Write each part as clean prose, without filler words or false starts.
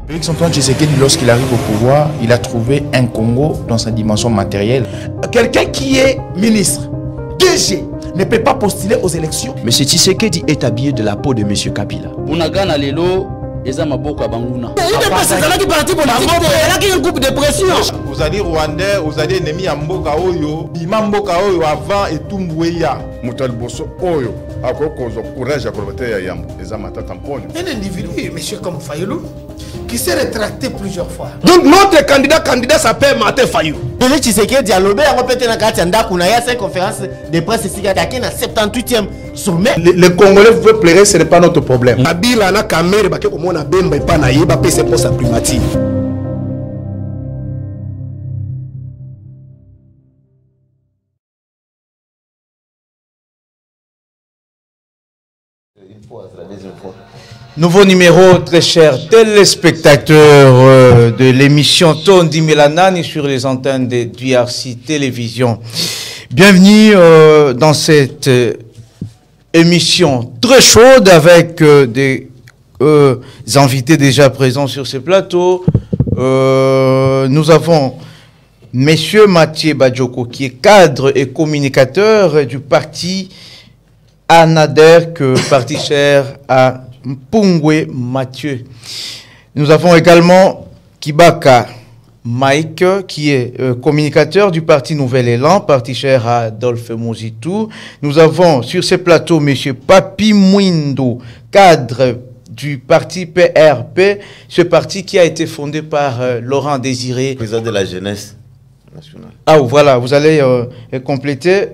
Félix Antoine Tshisekedi, lorsqu'il arrive au pouvoir, il a trouvé un Congo dans sa dimension matérielle. Quelqu'un qui est ministre, DG, ne peut pas postuler aux élections. M. Tshisekedi est habillé de la peau de M. Kabila. Munagana lelo eza maboka banguna. Vous allez Rwandais, vous allez ennemi à Mboka Oyo, Bima Mboka Oyo avant et tout Mbouya. Mutal Bosso Oyo, à cause du courage à côté de Yambo, les amata tampon. Un individu, monsieur comme Fayulu, qui s'est rétracté plusieurs fois. Donc notre candidat s'appelle Martin Fayulu. Félix Tshisekedi a lobé à répéter dans la conférence de presse ici à 78e sommet. Les Congolais veulent pleurer, ce n'est pas notre problème. Kabila na caméra ba ko mona bemba pa na yeba pe c'est pour sa primature. Nouveau numéro, très chers téléspectateurs de l'émission Tondi Melanani sur les antennes de DRC Télévision. Bienvenue dans cette émission très chaude avec des invités déjà présents sur ce plateau. Nous avons Monsieur Mathieu Badioko qui est cadre et communicateur du parti ANADERC, parti cher à Mpungwe Mathieu. Nous avons également Kibaka Mike, qui est communicateur du parti Nouvel Élan, parti cher à Adolphe Mozitou. Nous avons sur ce plateau M. Papi Mwindo, cadre du parti PRP, ce parti qui a été fondé par Laurent Désiré, président de la jeunesse nationale. Ah voilà, vous allez compléter.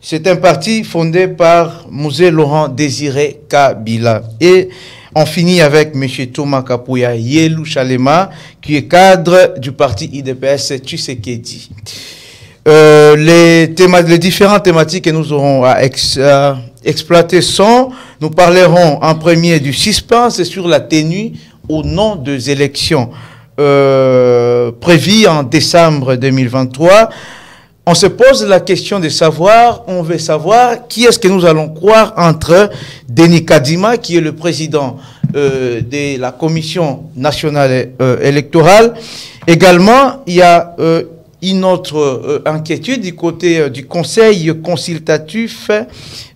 C'est un parti fondé par Mosé Laurent Désiré Kabila. Et on finit avec M. Thomas Kapouya Yelou Chalema, qui est cadre du parti IDPS Tshisekedi. Les différentes thématiques que nous aurons à exploiter sont, nous parlerons en premier du suspense sur la tenue au nom des élections prévues en décembre 2023. On se pose la question de savoir, on veut savoir qui est-ce que nous allons croire entre Denis Kadima, qui est le président de la Commission nationale électorale. Également, il y a une autre inquiétude du côté du Conseil consultatif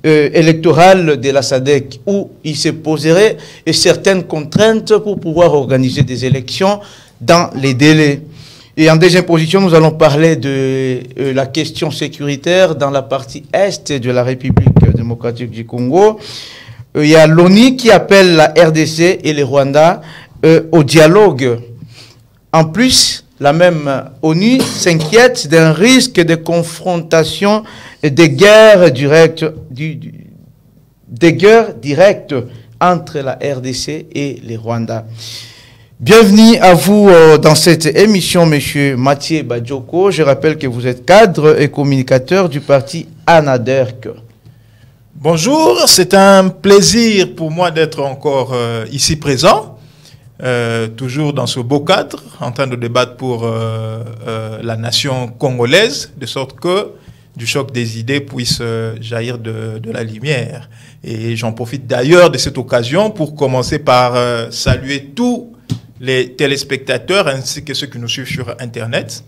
électoral de la SADC, où il se poserait certaines contraintes pour pouvoir organiser des élections dans les délais. Et en deuxième position, nous allons parler de la question sécuritaire dans la partie est de la République démocratique du Congo. Il y a l'ONU qui appelle la RDC et le Rwanda au dialogue. En plus, la même ONU s'inquiète d'un risque de confrontation et de guerre directe, entre la RDC et le Rwanda. Bienvenue à vous dans cette émission, Monsieur Mathieu Badioko. Je rappelle que vous êtes cadre et communicateur du parti ANADERC. Bonjour, c'est un plaisir pour moi d'être encore ici présent, toujours dans ce beau cadre, en train de débattre pour la nation congolaise, de sorte que du choc des idées puisse jaillir de la lumière. Et j'en profite d'ailleurs de cette occasion pour commencer par saluer tous les téléspectateurs ainsi que ceux qui nous suivent sur Internet.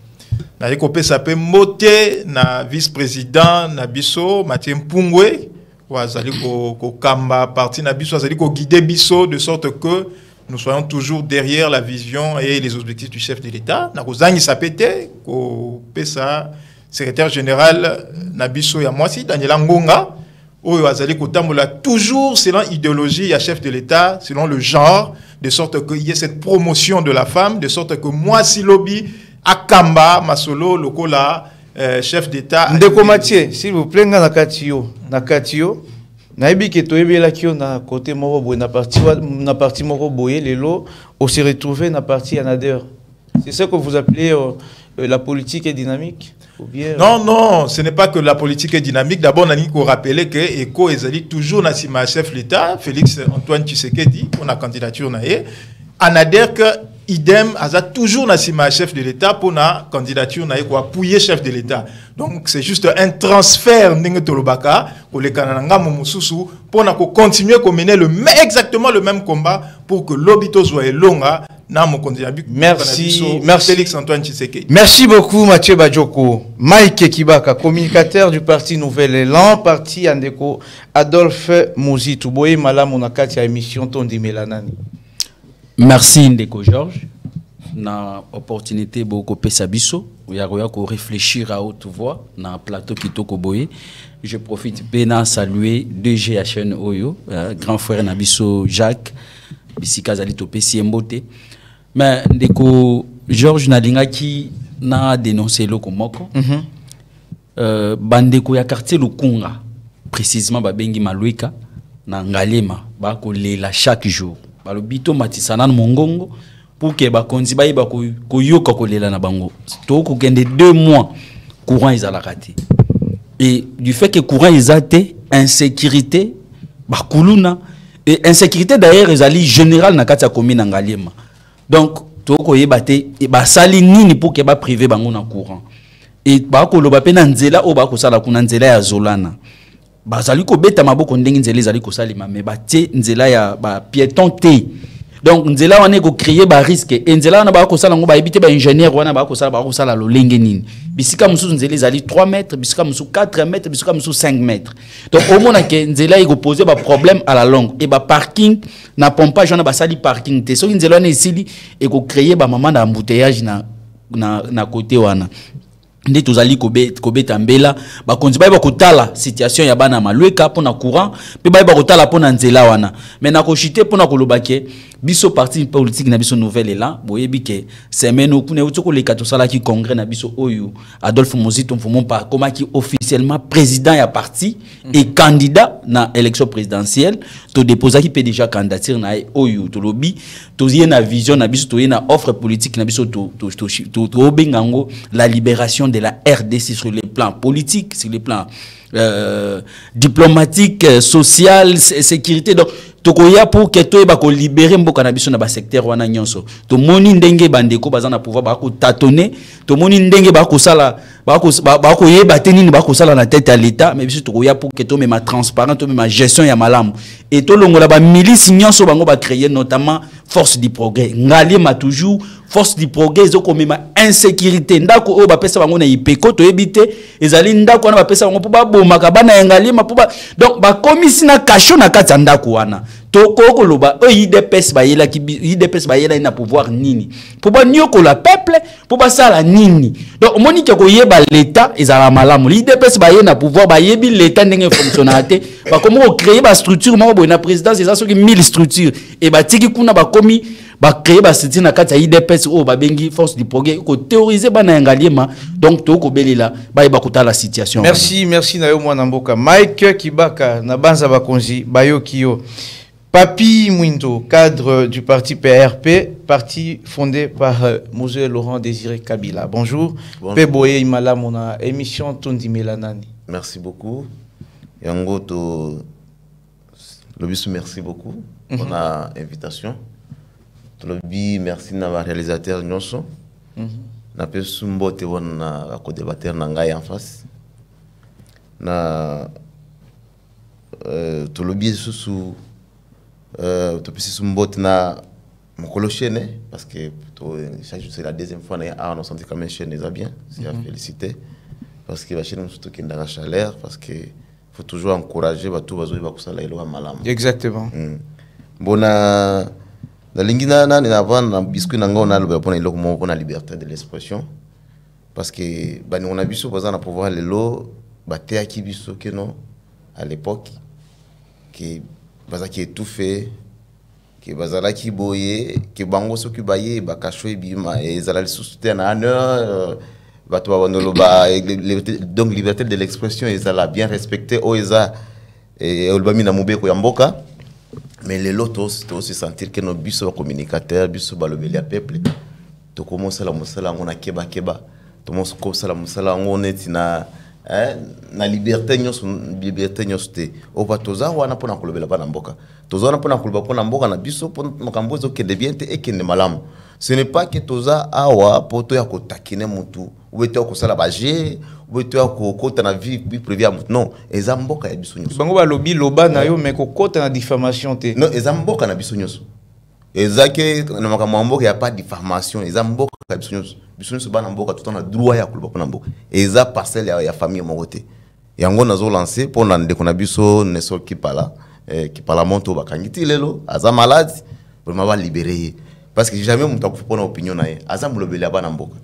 Nayekope sape moté na vice-président Nabiso Mathieu Mpungwe wazali ko kamba parti Nabiso wazali ko guider biso de sorte que nous soyons toujours derrière la vision et les objectifs du chef de l'État. Nakozangi sapete ko pesa secrétaire général Nabiso ya mwasi Daniel Ngonga oyo wazali ko tambola toujours selon idéologie ya chef de l'État, selon le genre, de sorte qu'il y ait cette promotion de la femme, de sorte que moi, si lobby, Akamba, Masolo, Lokola, chef d'État... Ndeko Mathieu, s'il vous plaît, Nakatio, Naibi ke toyebi la kio na côté moko boye na parti moko boye lelo, on s'est retrouvé na parti ANADER. C'est ça que vous appelez la politique est dynamique? Ou bien, non, non, ce n'est pas que la politique est dynamique. D'abord, on a dit qu'on rappelait que ECO est toujours na sima chef l'État, Félix Antoine Tshisekedi, pour la candidature naie. ANADERC, idem, a toujours na sima chef de l'État pour la candidature naie, pour appuyer chef de l'État. Donc, c'est juste un transfert n'inge tolobaka pour les Kananga Momususu pour continuer à mener exactement le même combat pour que l'obito soit longa Merci Félix Antoine Tshisekedi. Merci beaucoup Mathieu Badioko. Mike Kibaka, communicateur du parti Nouvel Élan, parti Andeko Adolphe Mouzi Touboye Malam Onakati à émission Tondi Melanani. Merci Ndeko Georges. Na opportunité beaucoup pesa biso ya ko réfléchir à haute voix na plateau Kitoko Boye. Je profite pena saluer DGHN Oyo, grand frère Nabiso Jacques bisika zali topé siembote. Mais Ndeko Georges Nalingaki na dénoncé loko moko. Bandeko ya quartier Lukunga précisément babengi Maluika na Ngalema ba ko lela chaque jour. Ba lo bito matisana mongongo pour que bakonzi ba yeba ko yoka ko lela na bango. To ko kende 2 mois courant ezala raté. Et du fait que courant ezate insécurité ba kuluna et insécurité d'ailleurs ezali général na kati ya commune Ngalema. Donc to ko yeba te ba sali nini pour que ba privé bango na courant. Et ba ko loba pe na nzela o ba ko sala kuna nzela ya Zolana. Bazali ko beta maboko ndenge nzela ezali ko salima mais ba te nzela ya ba piéton te. Donc nzela wana ko créer ba risque et nzela wana ba ko sala ngo ba ebite ba ingénieur wana ba ko sala lolenge nini. Bisika musu nzela ezali 3 mètres, bisika musu 4 mètres, bisika musu 5 mètres. Donc au moins que nzela iko poser ba problème à la longue et ba parking na pompage wana ba sali parking te. So nzela wana esili et ko créer ba maman na embouteillage na côté wana. Ndi tozali kobeta mbela bakonzi ba kotala situation ya bana Malueka pona courant pe ba kotala pona nzela wana mais na ko chiter pona kolobake biso parti politique na biso Nouvel Élan boyebi ke semaine okune utoko le katosala ki congrès na biso oyo Adolphe Mozito mfumon pa koma ki officiellement président ya parti et candidat na élection présidentielle to déposa ki pe déjà candidature na oyo to lobby to na vision na biso to na offre politique na biso to bengango la libération de la RDC sur le plan politique, sur le plan diplomatique, social, sécurité. Donc, tokoya pour que to ba ko libérer mboka na biso na ba secteur wana nyonso. To moni ndenge bandeko bazana pouvoir ba ko tâtonner, to moni ndenge ba ko sala ba ko yeba tenini ba ko sala na tête à l'état, mais biso tokoya pour que to ma transparent, to ma gestion ya malamu. Et to longola ba milice nyonso bango ba créer notamment force du progrès. Ngalema toujours force du progrès zo komema insécurité ndako o ba pesa bango na ipeko to ebité ezali ndako wana ba pesa bango po ba bomaka bana Ngalema po ba donc ba komisi na kasho na kati ndako wana to ko loba o IDPS ba yela ki IDPS ba yela ina pouvoir nini po ba nyoko la peuple po ba sala nini donc monique ko yeba l'état ezala malamu IDPS ba yena pouvoir ba yebi l'état ndenge fonctionnateur ba komo créer ba structure mo bo na présidence eza soki 1000 structures et ba tiki kuna ba komi ba créer ba siti na kati ya IDPS o ba bengi force du progrès ko théoriser bana Ngalema donc to ko belela ba kota la situation. Merci na yo mwana mboka Mike Kibaka na banza bakonzi bayokio. Papi Mwindo, cadre du parti PRP, parti fondé par Mosé Laurent Désiré Kabila. Bonjour. Peboye Imala mona émission Tondi Melanani. Merci beaucoup. Yango to Lobisu, merci beaucoup pour la invitation. Lobi, merci na réalisateur Nyonso. Na pe sumbo te wona ko débatteur na ngai en face. Na to lobi susu to pesi sumbo na mokolo chaîne parce que c'est la deuxième fois na on senti quand même chaîne est bien, c'est à féliciter parce que la chaîne surtout qui ndanga chaleur parce que faut toujours encourager ba tout bazo ba kusala ilo malamu. Exactement. Bona la lingina na na biscuit nanga on a le pona ilo ko na liberté de l'expression parce que bani on a biso bazana na pouvoir lelo baté aki biso que non à l'époque que bazaki étouffé que bazalaki boye que bango soki baye bakashwe bima et ezala le soutien na honneur bato babandolo ba donc liberté de l'expression ezala bien respecté o eza et olbami na mobeko ya mboka mais les lotos to se sentir que nos biso communicateurs biso balobeli ya peuple to commencer la musala ngona keba to mo ko sala musala ngoneti na liberté nyonso te o ba toza wana pona kolobela bana mboka toza wana pona koloba pona mboka na biso pona makambo zo kende bien te et kende malamu. Ce n'est pas que toza awa poto ya kotakine mutu ou ete ko sala baje ou ete ko kota na vie privée ya mutu non eza mboka ya biso nyonso bango ba lobi loba na yo mais ko kota na diffamation te non eza mboka na biso nyonso ezaki na makambo mboka ya pas diffamation eza mboka biso so bana mboka tout en droit ya kuluba pona mboka eza parcelle ya famille mokote yango nazo lancer pona ndeko na biso neso ki pala monto bakangiti lelo aza malade vraiment va libérer parce que jamais muta kufa pona opinion na ye aza mulobeli ya bana mboka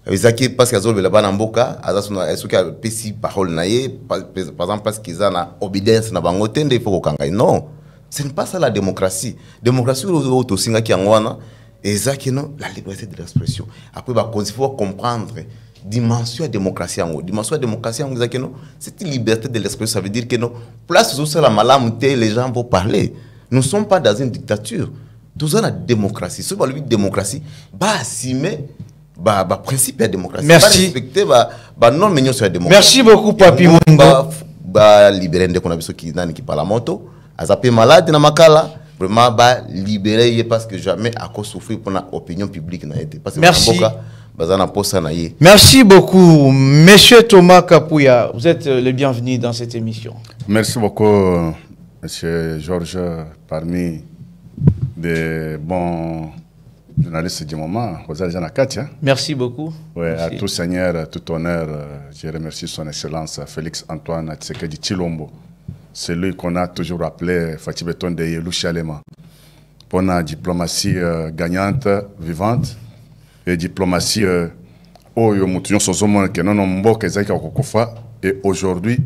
ezaki parce que azolobela bana mboka aza sona esoki a pesi parole na ye par exemple parce qu'ils ont na obédience na bango tende il faut kokanga non. Ce n'est pas ça la démocratie. Démocratie, c'est la liberté de l'expression. Après, il faut comprendre dimension de démocratie. Dimension de démocratie, c'est une liberté de l'expression. Ça veut dire que non, place où la malamité, les gens vont parler. Nous ne sommes pas dans une dictature. Nous sommes dans la démocratie. Si vous avez une démocratie, assumer le principe de la démocratie. Merci. Respecter non mais sur la démocratie. Merci beaucoup, Papi Mungo. Libérer des gens qui parlent à moto. Azapé malade na makala vraiment ba libérer parce que jamais à cause souffrir pour la opinion publique na été parce que merci. Merci beaucoup monsieur Thomas Kapouya, vous êtes le bienvenu dans cette émission. Merci beaucoup monsieur Georges, parmi des bons journalistes du moment, vous êtes déjà Katia. Merci beaucoup. Ouais, à tout seigneur, tout honneur, je remercie son excellence Félix Antoine Tshisekedi Tshilombo. C'est lui qu'on a toujours appelé Fatih Beton de Yelou Chalema. Pour la diplomatie gagnante, vivante, et diplomatie et aujourd'hui,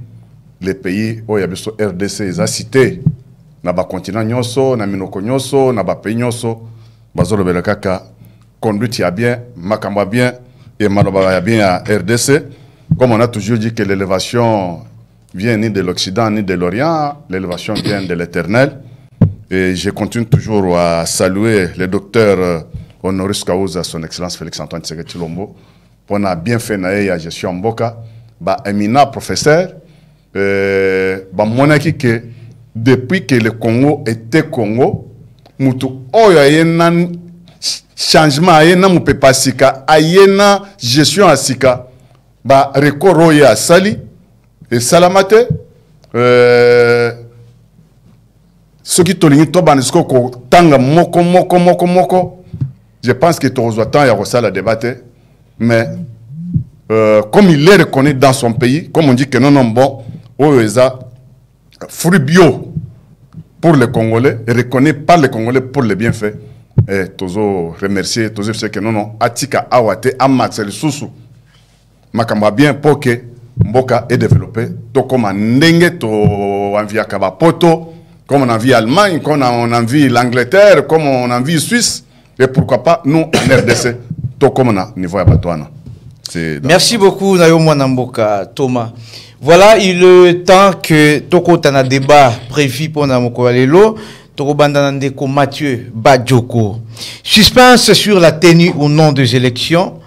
les pays où il y a besoin RDC, ils ont cité, na ba continent nyoso, na minoko nyoso, na ba pays nyoso, bazolo belakaka, conduite ya bien, makamba bien, et maloba ya bien à RDC. Comme on a toujours dit que l'élévation vient ni de l'Occident ni de l'Orient, l'élévation vient de l'Éternel. Et je continue toujours à saluer le docteur honoris causa, son excellence Félix Antoine Tshisekedi Tshilombo, pour la bien fait la gestion Mboka, éminent professeur, monaki que depuis que le Congo était Congo, mutu oyo yena changement ayena mupepa sika, ayena gestion asika, record oyo ya sali. Et salamate, ceux qui t'ont dit que tanga moko, je pense que tu as temps à la débattre, mais comme il est reconnu dans son pays, comme on dit que non bon, fruit bio pour les Congolais, et reconnu par les Congolais pour les bienfaits. Et toujours remercier, toujours dire que non, atika awate amatsel susu, makamba bien pour que Mboka est développé, tout comme en Ndenge, tout en via Kabapoto, comme on a vu l'Allemagne, comme on a vu l'Angleterre, comme on a vu Suisse, et pourquoi pas nous en RDC, tout comme on a niveau Abatouana. Merci beaucoup, Nayomo Namboka, Thomas. Voilà, il est temps que Toko Tana débat prévu pour Namoko Alelo, Toko Bandanandeko Mathieu Badjoko. Suspense sur la tenue ou non des élections,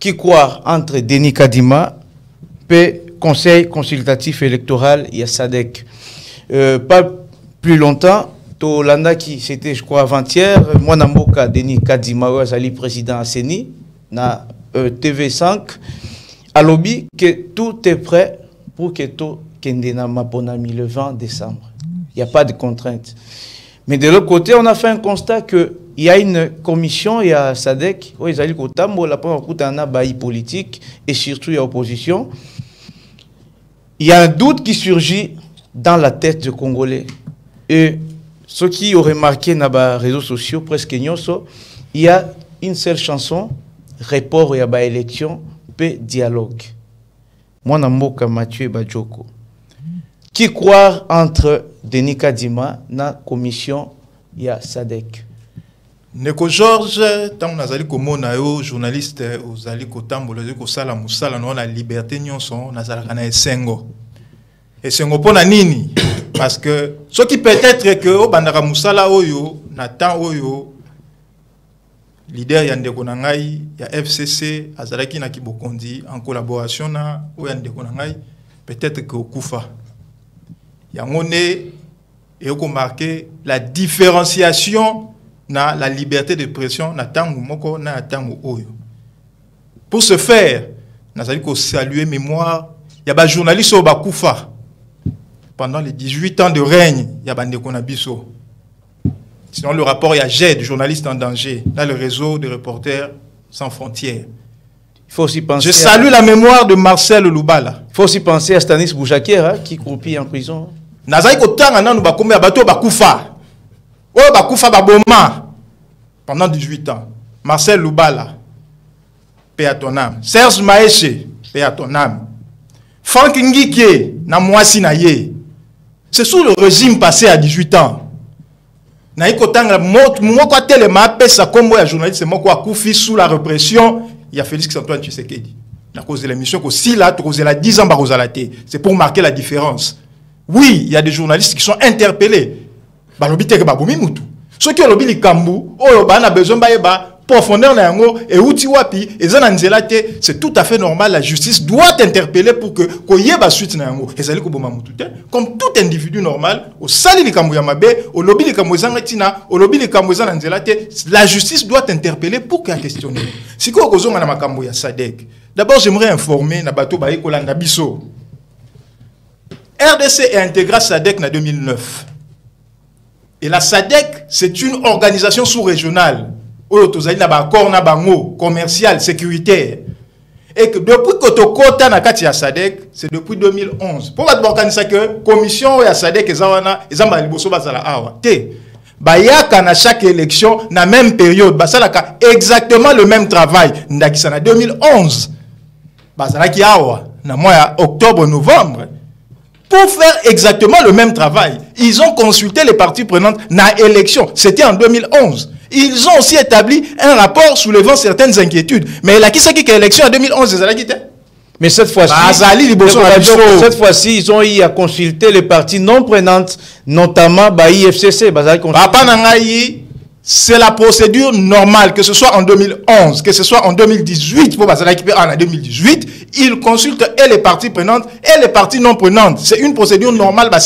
qui croit entre Denis Kadima, Conseil consultatif électoral, il y a SADC. Pas plus longtemps, Tolanda qui c'était, je crois, avant-hier, moi, Namboka, Denis Kadima, Ali, président Asseni, na TV5, à lobby, que tout est prêt pour que tout Kendena Maponami le 20 décembre. Il n'y a pas de contraintes. Mais de l'autre côté, on a fait un constat qu'il y a une commission, il y a SADC, où ils allaient au Tambo, la première bail politique, et surtout il y a opposition. Il y a un doute qui surgit dans la tête des Congolais. Et ceux qui auraient marqué dans les réseaux sociaux, presque nyoso, il y a une seule chanson, report et élection, paix, dialogue. Moi, Namboka Mathieu Badjoko. Qui croire entre Denis Kadima dans la commission, il y a SADC. Neko Georges, tant nazali komona yo journaliste ozali kotambola ko sala musala no na liberté nyonso nazala na esengo. Esengo pona nini? Parce que ce qui peut-être que o bandaka musala oyo na temps oyo leader ya ndeko na ngai ya FCC azalaki na Kibokondi en collaboration na o ya ndeko na ngai peut-être que okufa. Yango ne et ko marquer la différenciation na la liberté d'expression na tangu moko na tangu oyo. Pour ce faire, nous allons saluer mémoire, il y a des journalistes au Bakoufa. Pendant les 18 ans de règne, il y a des Ndeko Nabiso. Sinon, le rapport, il y a GED, journalistes en danger, dans le réseau de reporters sans frontières. Il faut aussi penser. Je salue la mémoire de Marcel Loubala. Il faut aussi penser à Stanis Bouchaker, hein, qui croupit en prison. Nazai Kotanga, nous bakomé abato bakufa. Oh, bakufa baboma. Pendant 18 ans. Marcel Loubala, paix à ton âme. Serge Maéché, paix à ton âme. Franck Ngike, na mwasi na ye. C'est sous le régime passé à 18 ans. Naïko Tanga, moi quoi tellement pesa comme moi journaliste, c'est moi quoi koufi sous la répression. Il y a Félix Antoine Tshisekedi. À cause de l'émission que si là, tu as 10 ans c'est pour marquer la différence. Oui, il y a des journalistes qui sont interpellés. Ceux qui ont le Kambou, on a besoin de profondeur et outil wapi et c'est tout à fait normal. La justice doit interpeller pour que koyeba suite na yango ezali ko boma mututé comme tout individu normal au sali likambo ya mabe au lobby likambo zangatina au lobby likambo zananzelate. La justice doit interpeller pour qu'elle questionne. Si ko kozonga na makambo ya SADC, d'abord j'aimerais informer na bato ba ekolanda biso. RDC est intégré à SADC en 2009. Et la SADC, c'est une organisation sous-régionale. Commercial, sécuritaire. Et que depuis que tu as na kati ya SADC, c'est depuis 2011. Pour organiser que commission ya SADC ezamba liboso bazala awa. Te. Bayaka na chaque élection na même période, basalaka exactement le même travail. Ndakisa na 2011. Bazala ki awa na mois ya octobre novembre. Pour faire exactement le même travail, ils ont consulté les parties prenantes na élection. C'était en 2011. Ils ont aussi établi un rapport soulevant certaines inquiétudes. Mais la qui c'est qui a élection en 2011, ils ont quitté. Mais cette fois-ci, ils ont eu à consulter les parties non prenantes, notamment IFCC. C'est la procédure normale, que ce soit en 2011, que ce soit en 2018, pour en 2018, ils consultent et les parties prenantes et les parties non prenantes. C'est une procédure normale. Pour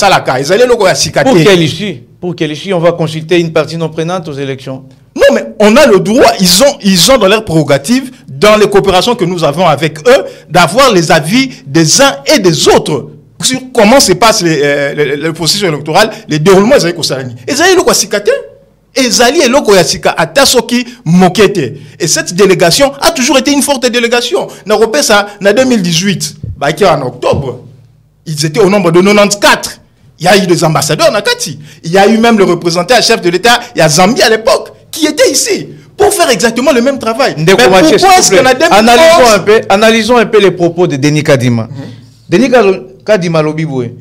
quelle issue? Pour quelle issue on va consulter une partie non prenante aux élections? Non, mais on a le droit, ils ont dans leur prérogative, dans les coopérations que nous avons avec eux, d'avoir les avis des uns et des autres sur comment se passe le processus électoral, les déroulements des et cette délégation a toujours été une forte délégation. En 2018, en octobre, ils étaient au nombre de 94. Il y a eu des ambassadeurs Nakati. Il y a eu même le représentant chef de l'État, il y a Zambie à l'époque, qui était ici pour faire exactement le même travail. Mais pourquoi est-ce qu'on a analysons un peu les propos de Denis Kadima. Denis Kadima Lobiboué,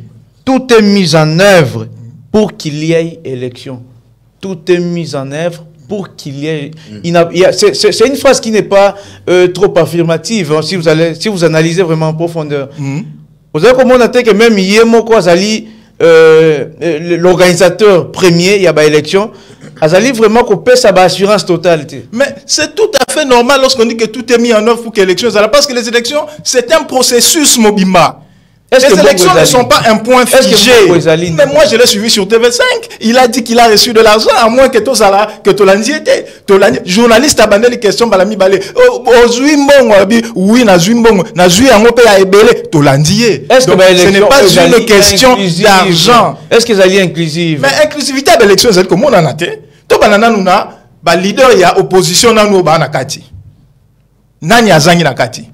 tout est mis en œuvre pour qu'il y ait élection. Tout est mis en œuvre pour qu'il y ait... C'est une phrase qui n'est pas trop affirmative, hein, si vous analysez vraiment en profondeur. Vous avez commenté que même Yemo Kwazali, l'organisateur premier, il y a une élection, Azali vraiment coupé sa assurance totale. Mais c'est tout à fait normal lorsqu'on dit que tout est mis en œuvre pour que l'élection... Parce que les élections, c'est un processus Mobimba. Les élections ne sont pas un point figé. Mais moi, je l'ai suivi sur TV5. Il a dit qu'il a reçu de l'argent, à moins que Tolandi était. Journaliste a bandé les questions, Balami Balé. Oui, est-ce que ce n'est pas une question d'argent. Est-ce qu'ils allaient inclusive? Mais inclusivité de l'élection, c'est comme on en a été. Tout le leader, il y a opposition dans nos banakati. Nani azangi nakati.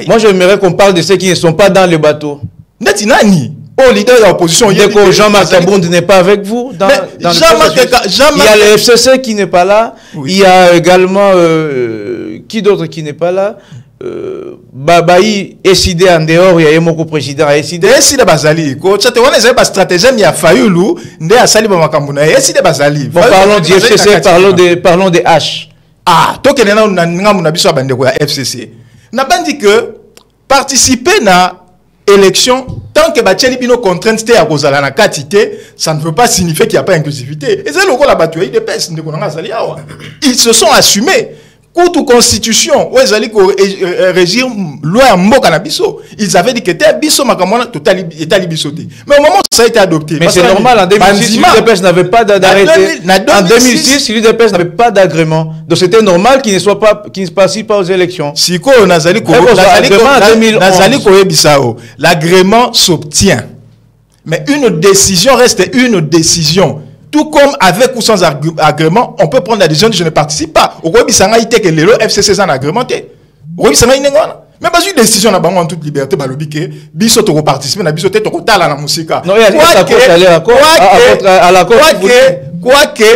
Moi, j'aimerais qu'on parle de ceux qui ne sont pas dans le bateau. Neti nani? Oh, leader de l'opposition. Jean-Marc Abound n'est pas avec vous. Il y a le FCC qui n'est pas là. Oui. Il y a également qui d'autre qui n'est pas là? Babaï Essidé en dehors, il y a Yemoko président Essidé. Essidé Bazali. Quand tu vois les stratégies, il y a Fayoulou, Ndé Asali Bamakambouna. Essidé Bazali. Bon, parlons du FCC, parlons des H. Ah, toi qui es là, on a FCC. N'a pas dit que participer à l'élection, tant que Bacheli Bino contrainte à cause de la quantité, ça ne veut pas signifier qu'il n'y a pas d'inclusivité. Et c'est le cas la bataille de peste. Ils se sont assumés. Contre constitution, où ils allaient régir loi en mot cannabiso. Ils avaient dit que c'était biso makamona total bisoté. Mais au moment où ça a été adopté. Mais c'est normal, en 2006, l'UDPS n'avait pas d'arrêté. En 2006, l'UDPS n'avait pas d'agrément. Donc c'était normal qu'il ne participe pas aux élections. Si l'agrément s'obtient. Mais une décision reste une décision. Tout comme avec ou sans agrément, on peut prendre la décision de je ne participe pas. Au Rwanda, ça a été que le FCC s'en agrémenté. Au Rwanda, ça a été mais pas une décision là en toute liberté balobi que biso to participer na biso te to kotala na musika. Non, il y a à l'accord quoique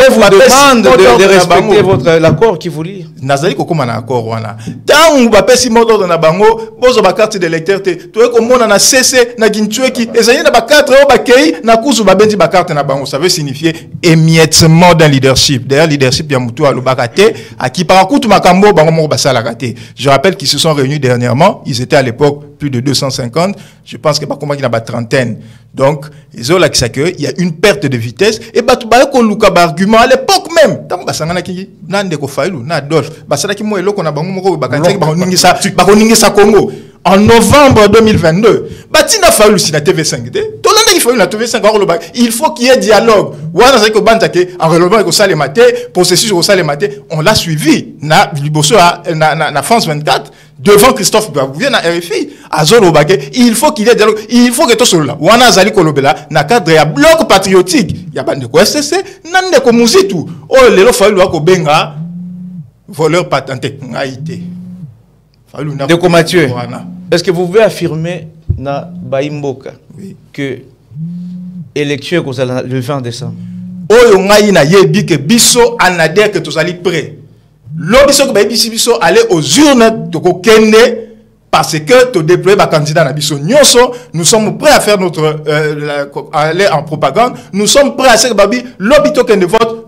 vous demande de respecter l'accord qui vous lie. Nazali ko koma na accord wana. Tant ba pesi moto na bango bozo ba carte d'électeur te to ko mona na CC na Ginchweki ezali na ba 4 o ba kei na kuzu ba bendi ba carte na bango, ça veut signifier émiettement d'un leadership. D'ailleurs leadership ya mutu alobaka te aki parakutu makambo bango mo basala kate. Je rappelle qu'ils se sont réunis dernièrement, ils étaient à l'époque plus de 250, je pense que pas comment il y a une trentaine. Donc, ils ont là qu'il y a une perte de vitesse et bah tu ko luka argument à l'époque même. Tant basanga ki nande ko failu na Adolphe. Basala ki mo eloko na bango moko bakati ba ningi sa Congo. En novembre 2022, batina failu si na TV5 te. To landa il faut na TV5 il faut qu'il y ait dialogue. Wana ça ko banta ke en relevant ko sale maté, processus ko sale maté, on l'a suivi na liboso na France 24. Devant Christophe Babouvier na RFI, Azolo Bagé, il faut qu'il y ait dialogue, il faut que tout cela. Wana Zali Kolobela, na cadre ya bloc patriotique, ya bande ko SCC, nande ko muzitu. Oh lelo falu ko benga voleur patenté ngaité. Falu na de Mathieu. Est-ce que vous pouvez affirmer na Baimboka que élection le 20 décembre? Oyo ngai na yebi ke biso anader que tous ali prêt. L'obispo que biso aller aux urnes de kokende parce que tu déployer ba candidat na biso nyonso, nous sommes prêts à faire notre aller en propagande, nous sommes prêts à faire babi l'obito kende vote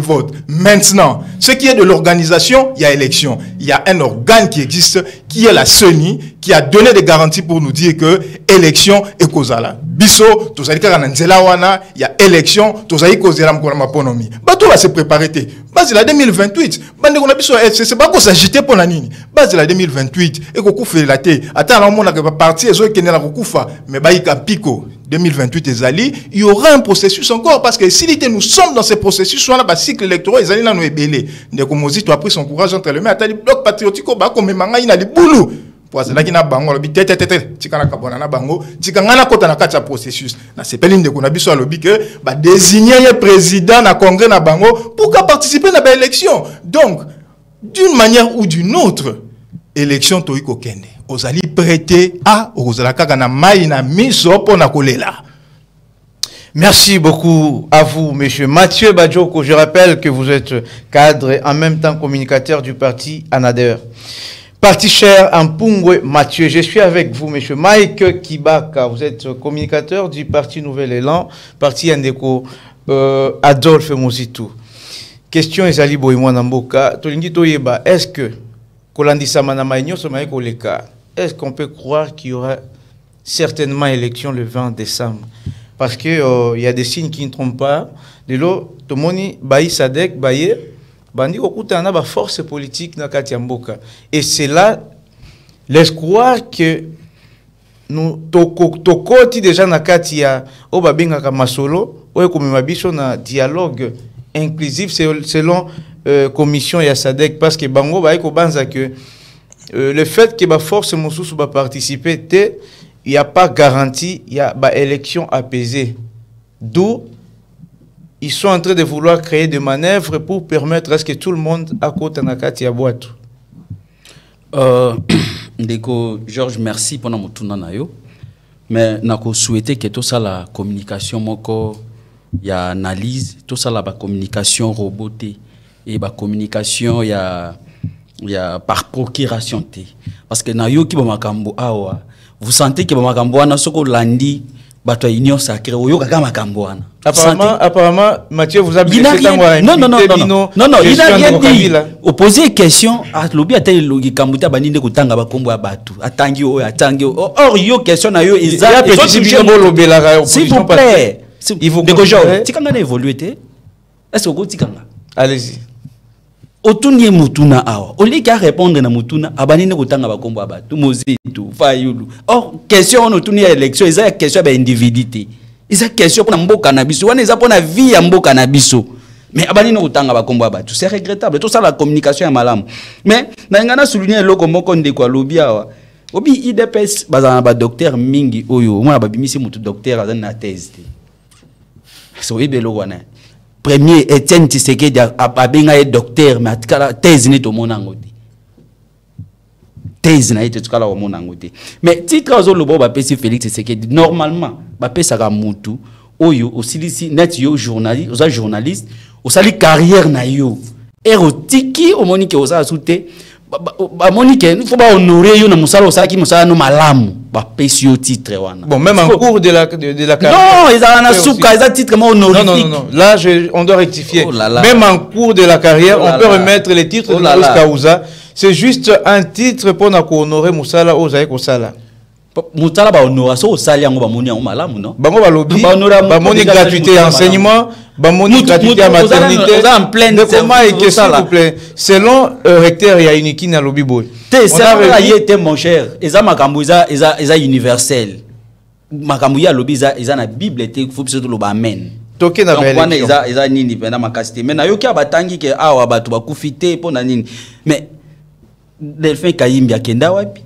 vote. Maintenant, ce qui est de l'organisation, il y a élection. Il y a un organe qui existe, qui est la CENI, qui a donné des garanties pour nous dire que élection est causale. Biso, tous les cas il y a élection, tous les cas ma ponomi. Bato va se préparer. Base la 2028. Bande qu'on a biso, c'est pas qu'on s'agiter pour la nini. Base la 2028. Et qu'on couffe la té. Attends, on a parti, et qui n'est la koufa. Mais baïka pico. 2028 ezali, il y aura un processus encore parce que si nous sommes dans ce processus, soit là, cycle électoral, ezali là nous ébélé. Ndeko Mozito a pris son courage entre les mains, atali bloc patriotique au bas comme manga ina li boulou. Pour cela qui n'a bango lobi tete tikana kabona na bango, tikanga na kota na kacha processus. Na sepeli ndeko na biso lobi que ba désigner un président na congrès na bango pour participer à l'élection. Donc, d'une manière ou d'une autre, élection toiko kende. Ozali prêté à Ozalaka na maïna miso pona kolela. Merci beaucoup à vous, monsieur Mathieu Badjoko. Je rappelle que vous êtes cadre et en même temps communicateur du parti ANADER. Parti cher Ampungwe Mathieu, je suis avec vous, monsieur Mike Kibaka. Vous êtes communicateur du parti Nouvel Élan, parti Ndeko Adolphe Mozitou. Question Ezali Boimouana Mboka. Tolingi Toyeba, est-ce que est-ce qu'on peut croire qu'il y aura certainement élection le 20 décembre? Parce que y a des signes qui ne trompent pas. De l'eau, Tomoni, Baï Sadek, Baïe, Bandi Okutana, ba force politique na Katiamboka. Et c'est là l'espoir que nous, Tokoti déjà na Katia, Obabenga Kamasolo, Oekomimabiso na dialogue inclusif selon commission et Sadek, parce que Bango Baïko Banza que le fait que la force Moussou va participer, il n'y a pas garantie, il y a une élection apaisée. D'où ils sont en train de vouloir créer des manœuvres pour permettre à ce que tout le monde à côté de Nakati à boîte. Ndeko Georges, merci pour notre tournoi. Mais nous souhaitons que tout ça, la communication, il y a analyse, tout ça, la communication robotée. Et la communication, il y a par procuration. Parce que na yo ki ba makambo awa, vous sentez que ba makambo ana soko landi bato union sacrée oyo kaka makambo ana. Apparemment Mathieu vous a blessé non, il a rien dit. Opposer question à lobi atel logi kambuta baninde kutanga bakombo ya bato. Atangi o atangi. Or yo question na yo exact. S'il vous plaît. Il faut que tikanga na évoluer té. Est-ce que tikanga? Allez-y. Otunye mutuna awa. Oli ka répondre na mutuna abanine kutanga bakombo abatu mozitu fayulu. Or question on otunye élection, eza question ba individualité. Eza question pour mboka na biso, wana eza pour na vie ya mboka na biso. Mais abanine kutanga bakombo abatu, c'est regrettable. Tout ça la communication ya malamu. Mais na ngana souligner loko moko ndeko alobi awa. Obi IDPS bazana ba docteur mingi oyo, mona babimisi mutu docteur azana na thèse. so ibelo wana premier Etienne Tshisekedi abenga ye docteur mais atikala thèse ni to monango te thèse na ite tukala wa monango te mais titre zo lobo ba pesi Félix Tshisekedi normalement ba pesa ka mutu oyo osilisi net yo journaliste osali carrière na yo érotiki omonike osa soute ba monique il faut pas honorer yo na musala osaki musala no malamu ba pesi yo titre wana bon même en cours de la carrière non ils ont na souka ils ont titre mais honorifique non là on doit rectifier même en cours de la carrière on peut remettre les titres de Kauza c'est juste un titre pour na ko honorer musala ozaye ko sala musala ba honorer so osali yango ba moni yango malamu non bango ba lobby ba moni gratuité enseignement ba moni gratuité à maternité en pleine comment et que s'il vous plaît selon recteur ya uniki na lobby boy ça là y était mon cher eza makambo eza universel makambo ya lobby eza na bible te faut surtout lo ba amen toke na belle donc eza nini pena makasite mais na yoki abatangi ke awa bato bakufite pona nini mais Delphin Kayimbi akenda wapi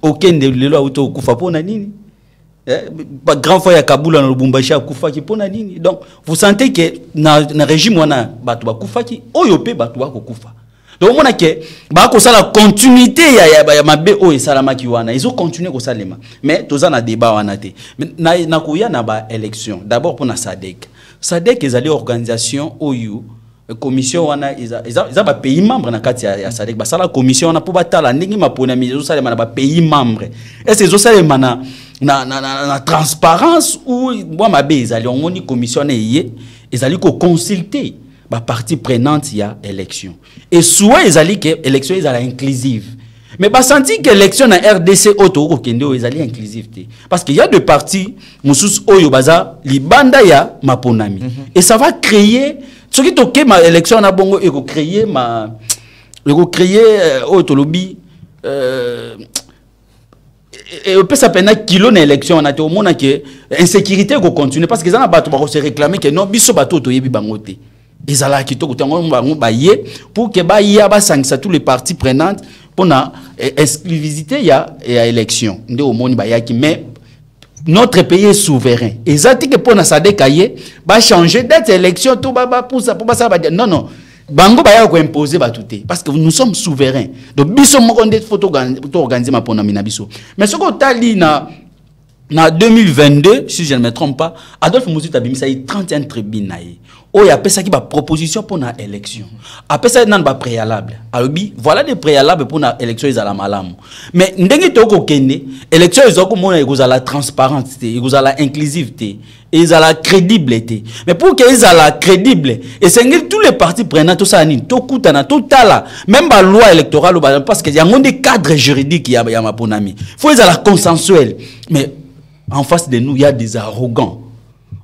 okende lelo auto okufa pona nini pas grand frère ya Kabula na Lubumbashi akufa ki pona nini donc vous sentez que na régime wana bato bakufa ki oyo pe bato bakokufa donc mona ke ba ko sala continuité ya mabe o esalama ki wana ils ont continué ko salema mais toza na débat wana te na koya na ba élection d'abord pour na SADC ezali organisation oyo commission wana ils ba pays membre na kati ya SADC ba sala commission wana pour batala ndingi mapona mizo salema na ba pays membre est-ce que zo salema na transparence ou moi mabe ezali omoni commission na yé ezali ko consulter ba partie prenante ya élection et soit ezali que élection ezala inclusive mais ba senti que élection na RDC auto ko kende ezali inclusive te parce qu'il y a deux parties musus oyo baza libanda ya maponami et ça va créer ce qui toke ma élection na bongo et ko créer auto lobby et on peut s'appeler kilo na élection on a été au monde que insécurité ko continuer parce que ça na bato ba se réclamer que non biso bato to yebi bango te ezala kitoko tango bango ba ye pour que ba ya ba sangisa tous les parties prenantes pour na exclusivité ya élection nde au monde ba ya ki mais notre pays est souverain ezati que pour na SADC ye ba changer date élection tout ba pour ça ba non bango ba ya ko imposer ba touté parce que nous sommes souverains donc biso moko nde photo organiser ma pona mina biso mais ce ko tali na 2022 si je ne me trompe pas Adolphe Musuta bimisa 31 tribunes na ye oyo apesa ki ba proposition pour na élection apesa nan ba préalable alobi voilà des préalables pour na élection ezala malamu mais ndenge toko kende élection ezoko mona ezala transparente ezala inclusive ezala crédible mais pour que ezala crédible et c'est tous les partis prenants tout ça ni to kutana totala même ba loi électorale parce que y a un des cadres juridiques ya maponami faut ezala consensuel mais en face de nous il y a des arrogants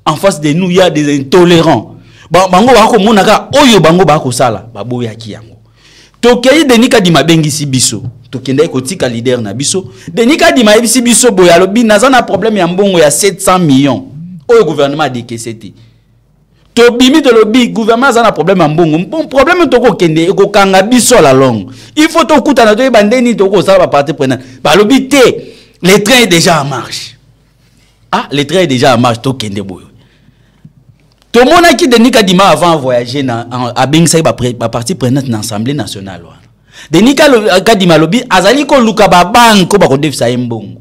en face de nous il y a des intolérants bango bako monaka oyo bango bako sala baboya ki yango tokei Denis Kadima bengisi biso tokende ko tika leader na biso Denis Kadima ebisi biso boya lobi naza na problème ya mbongo ya 700 millions oyo gouvernement décaissé ti to bimi de lobi gouvernement za na problème ya mbongo bon problème to ko kende ko kanga biso la longue il faut to kutana to bandeni to ko sala ba partie prenante ba lobi te le train est déjà en marche le train est déjà en marche to kende boyo. Tout le monde qui Denis Kadima avant voyager à Bengsa ba partie prenante dans l'Assemblée nationale. Denis Kadima lobi azali ko luka ba banko ba ko defisa mbongo.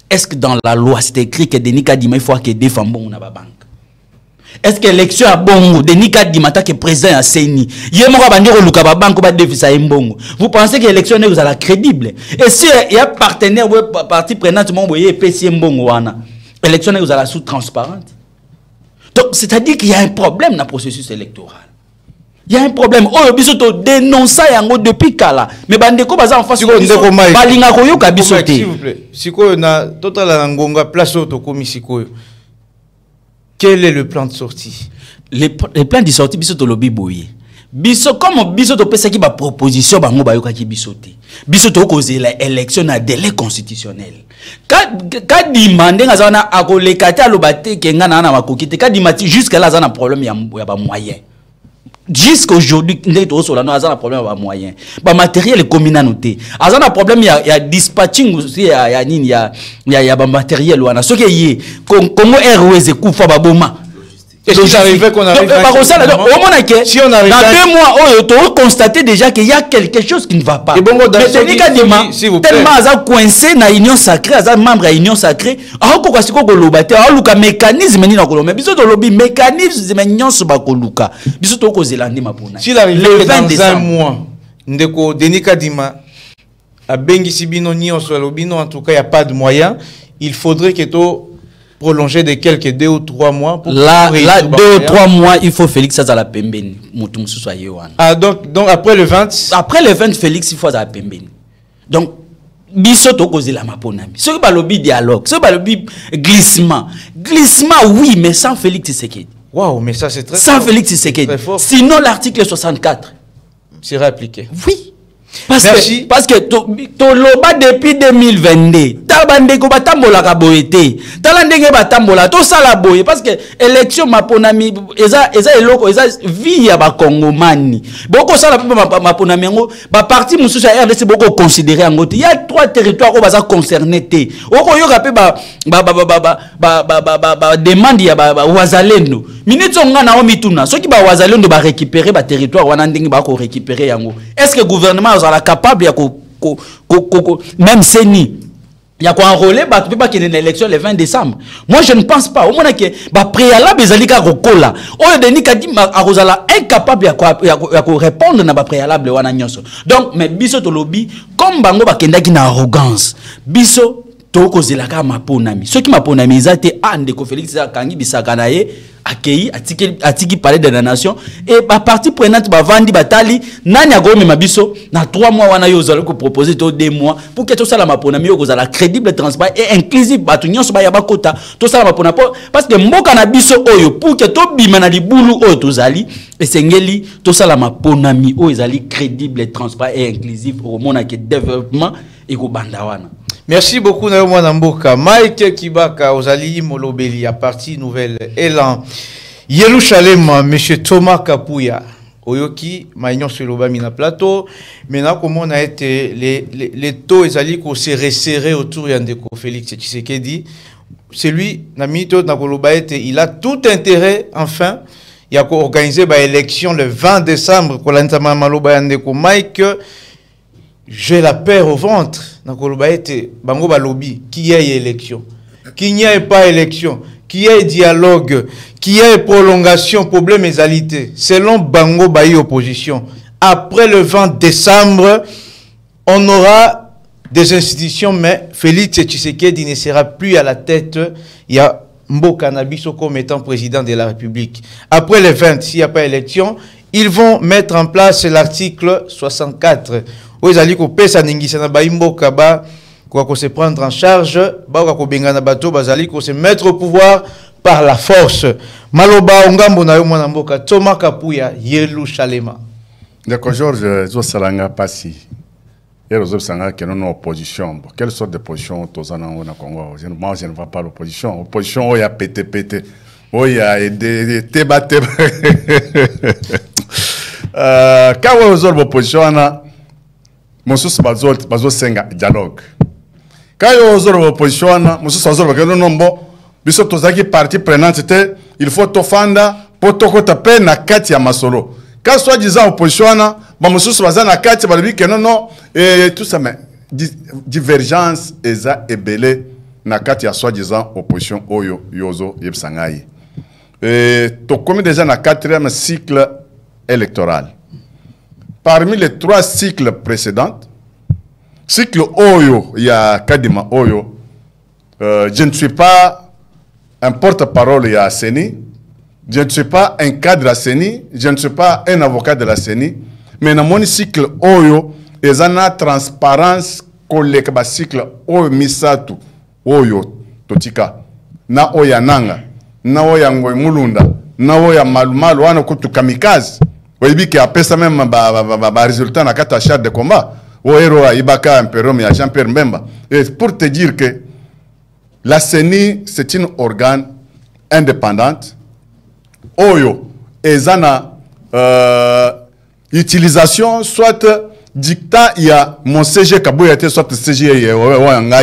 Est-ce que dans la loi c'est écrit que Denis Kadima il faut que défend mbongo na ba banque? Est-ce que l'élection à bongo Denis Kadima ta que président à Seni yemo ka bandiro luka ba banko ba defisa mbongo. Vous pensez que l'élection est la crédible? Et si il y a partenaire partie prenante mon boye PC mbongo wana, l'élection est la sous transparente. Donc, c'est-à-dire qu'il y a un problème dans le processus électoral. Il y a un problème. Oh, biso to dénoncer yango depuis kala. Mais bandeko baza en face de balinga koyo ka biso te. S'il vous plaît. Siko na total ngonga place auto komi siko. Quel est le plan de sortie? Le plan de sortie biso to lobi boye. Biso comme biso to pesa ki ba proposition bango ba yoka ki biso te. Biso to causer la élection na délai constitutionnel. Ka demander nga zana akolekata lobate kenga na makokite ka dimati jusqu'à là zana problème ya ba moyen. Jusqu'aujourd'hui ndeto solano azana problème ya ba moyen. Ba matériel communal noté. Azana problème ya dispatching aussi ya nini ya ba matériel wana. Soki yé Congo Airways kufa ba boma. Et si j'arrivais qu'on arrive si on arrive dans 2 mois, on constater déjà qu'il y a quelque chose qui ne va pas. Et bon, mais Denis Kadima, tellement à coincé dans l'union sacrée, à membre de l'union sacrée, à quoi c'est qu'on lobate, à luka mécanisme ni na koloma, mais biso to lobby mécanisme de l'union so ba koluka, biso to ko zelandi mapona. S'il arrive dans un mois, ndeko Denis Kadima a bengi sibino ni on soit lobino, en tout cas il y a pas de moyens, il faudrait que to prolonger de quelques 2 ou 3 mois pour là 2 ou 3 mois il faut Félix Azala pembeni mutum soit yewana. Ah donc après le 20 Félix il faut Azala pembeni. Donc biso to kozela maponami. Ce ba lobby dialogue, ce ba lobby glissement oui mais sans Félix Tshisekedi. Waouh, mais ça c'est très sans fort. Félix Tshisekedi. Sinon l'article 64 sera appliqué. Oui. Parce que to loba depuis 2022 tabande ko batambola ka boyete talandenge batambola to sala boye parce que élection maponami eza eloko eza vie ya ba kongomani boko sala maponami ngo ba parti mususu ya RDC boko considérer ngo il y a 3 territoires ko baza concernés te oko yoka pe ba demande ya ba wazalendo minute nga na omituna soki ba wazalendo ba récupérer ba territoire wana ndenge ba ko récupérer yango est-ce que gouvernement sera capable ya même seni ya ko enrôler ba peut pas qu'il y ait une élection le 20 décembre. Moi je ne pense pas au moins que ba préalable ezalika kokola oyo Denis Kadima akozala incapable ya ko répondre na ba préalable wana nyonso. Donc mais biso to lobby comme bango bakendaki na arrogance biso to kozelaka maponami ceux qui maponami ezate ande ko Félix akangi bisaka na ye akei atiki parler de la nation et ba parti prenante ba vandi batali nani agome mabiso na 3 mois wana yo zalo ko proposer to 2 mois pour que to sala maponami yo kozala crédible, transparent et inclusif batu nyonso ba ya bakota to sala mapona parce que mboka na biso oyo pour que to bima na libulu oyo tozali esengeli to sala maponami oyo ezali crédible, transparent et inclusif au mona que développement et ko banda wana. Merci beaucoup Nayo Mboka. Mike Kibaka Ozali Molobeli à partie nouvelle élan. Yerushalem, monsieur Thomas Kapuya. Oyoki, Maïnon Seloba Mina Plateau. Maintenant, comment on a été les taux Ezali qu'on s'est resserré autour Yandeko Félix Tshisekedi. C'est lui, Namito Nakoloba il a tout intérêt, enfin, il a organisé une élection le 20 décembre. Kolantama Maloba Yandeko Mike. J'ai la peur au ventre. Bango balobi qui y a élection, qui n'y a pas élection, qui y a dialogue, qui y a prolongation, problème égalité. Selon Bango Bayi opposition, après le 20 décembre, on aura des institutions, mais Félix Tshisekedi ne sera plus à la tête. Il y a Mboka Nabiso comme étant président de la République. Après le 20, s'il n'y a pas élection, ils vont mettre en place l'article 64. Oezali ko pesa ningisa na baimbo kaba ko se prendre en charge ba ko bengana bato bazali ko se mettre au pouvoir par la force. Maloba ongambo na yo mwana mboka Thomas Kapuya Yerushalema. D'accord Georges zo salanga pasi. Yero zo sanga que non opposition. Quelle sorte de position tozana na Congo? Moi je ne vois pas l'opposition. Opposition oya pété. Oya de teba. Quand on observe l'opposition na Moussous bazo senga dialogue. Quand on observe l'opposition na Moussous observe que non nombo biso tozaki partie prenante il faut tofanda pour tokota pe na kati ya masolo. Quand soit disant opposition na ba Moussous baza na kati balobi que non et tout ça mais divergence eza ebele na kati ya soit disant opposition oyo yozo yebsangai. Et to comme déjà na 4e cycle électoral. Parmi les 3 cycles précédents, cycle Oyo, il y a Kadima Oyo, je ne suis pas un porte-parole à CENI, je ne suis pas un cadre à CENI, je ne suis pas un avocat de la CENI, mais dans mon cycle Oyo, il y a une transparence collègue cycle Oyo Misatu, Oyo Totika, na Oya Nanga, na Oya Ngoy Mulunda, na Oya Malumalu, wana kutu kamikaze. Oui, qui a fait même résultat dans 4 chars de combat. Oero a Ibaka Imperom et Jean-Pierre Mbemba. Et pour te dire que la CENI, c'est une organe indépendante. Oyo, et zana utilisation, soit dictat, il y a mon CG Kabouya, soit CG,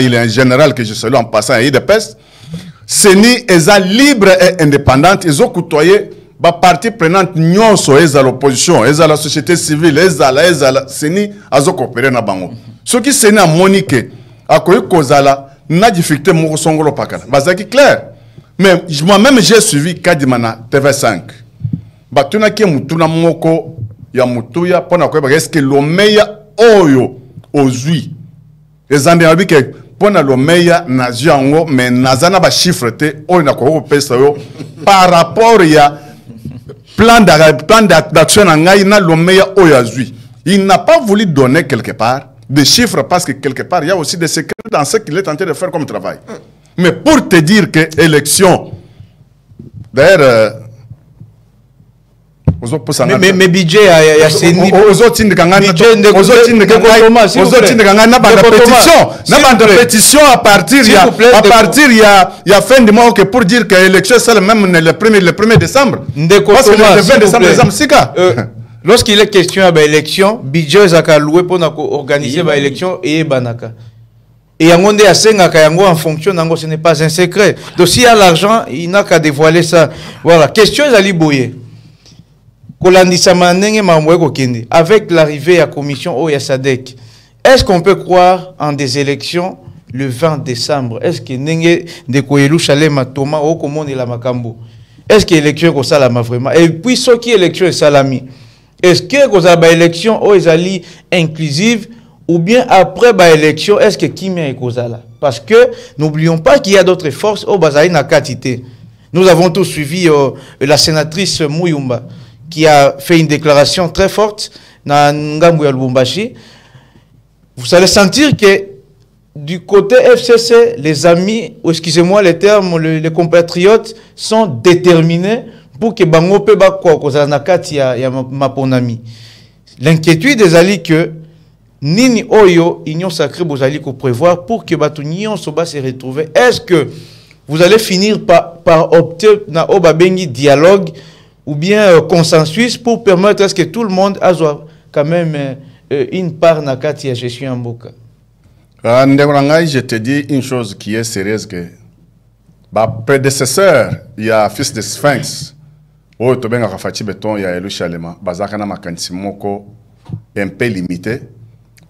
il est un général que je salue en passant à IDPS. CENI est libre et indépendante. Ils ont côtoyé les parties prenantes, ils ont l'opposition, ils ont la société civile, ils ont la CENI, ils ont coopéré dans bango. Ce qui CENI a moniqué, à quoi kozala, n'a difficulté mon songolo pakala. C'est clair. Mais moi-même j'ai suivi Kadimana TV5. Batuna ki mutuna moko ya mutuya pona ko est-ce que le meilleur oyo ozui. Ezambe abike pona lo meya na jango mais nazana ba chiffre te oyo na ko pesa yo par rapport ya plan d'action na ngai na lo meya oyo azui. Il n'a pas voulu donner quelque part des chiffres parce que quelque part il y a aussi des secrets dans ce qu'il est tenté de faire comme travail. Mais pour te dire que élection d'ailleurs mais budget il y a CENI aux autres pétition à partir il y a fin du mois que pour dire que l'élection c'est même le 1er décembre parce que le 20 décembre lorsqu'il est question d'élection budget est alloué pour organiser l'élection et banaka et yango a sengaka yango en fonction nango ce n'est pas un secret donc s'il y a l'argent il n'a qu'à dévoiler ça voilà question ezali boye avec l'arrivée à la commission OYASADEC, est-ce qu'on peut croire en des élections le 20 décembre? Est-ce que Nenge de Koyelou Chalema Thomas au commande la Makambo? Est-ce que l'élection est salama vraiment? Et puis ce qui est l'élection est salami. Est-ce que vous avez une élection OYASALI inclusive ou bien après l'élection est-ce que Kimia est Kozala? Parce que n'oublions pas qu'il y a d'autres forces au Bazaï Nakatité. Nous avons tous suivi la sénatrice Mouyumba qui a fait une déclaration très forte dans Ngambu ya Lubumbashi. Vous allez sentir que du côté FCC, les amis, ou excusez-moi les termes, les compatriotes sont déterminés pour que Bango pe ba kwa kozanakati ya maponami. L'inquiétude des alliés que nini oyo union sacrée bozali ko prévoir pour que batunion soba se retrouver. Est-ce que vous allez finir par opter na obabengi dialogue ou bien consensus pour permettre à ce que tout le monde a quand même une part na kati ya gestion mboka. Je te dis une chose qui est sérieuse que ba prédécesseur il y a fils de Sphinx o to benga kafati beton ya Elu Chalema bazaka na makanisi moko un peu limité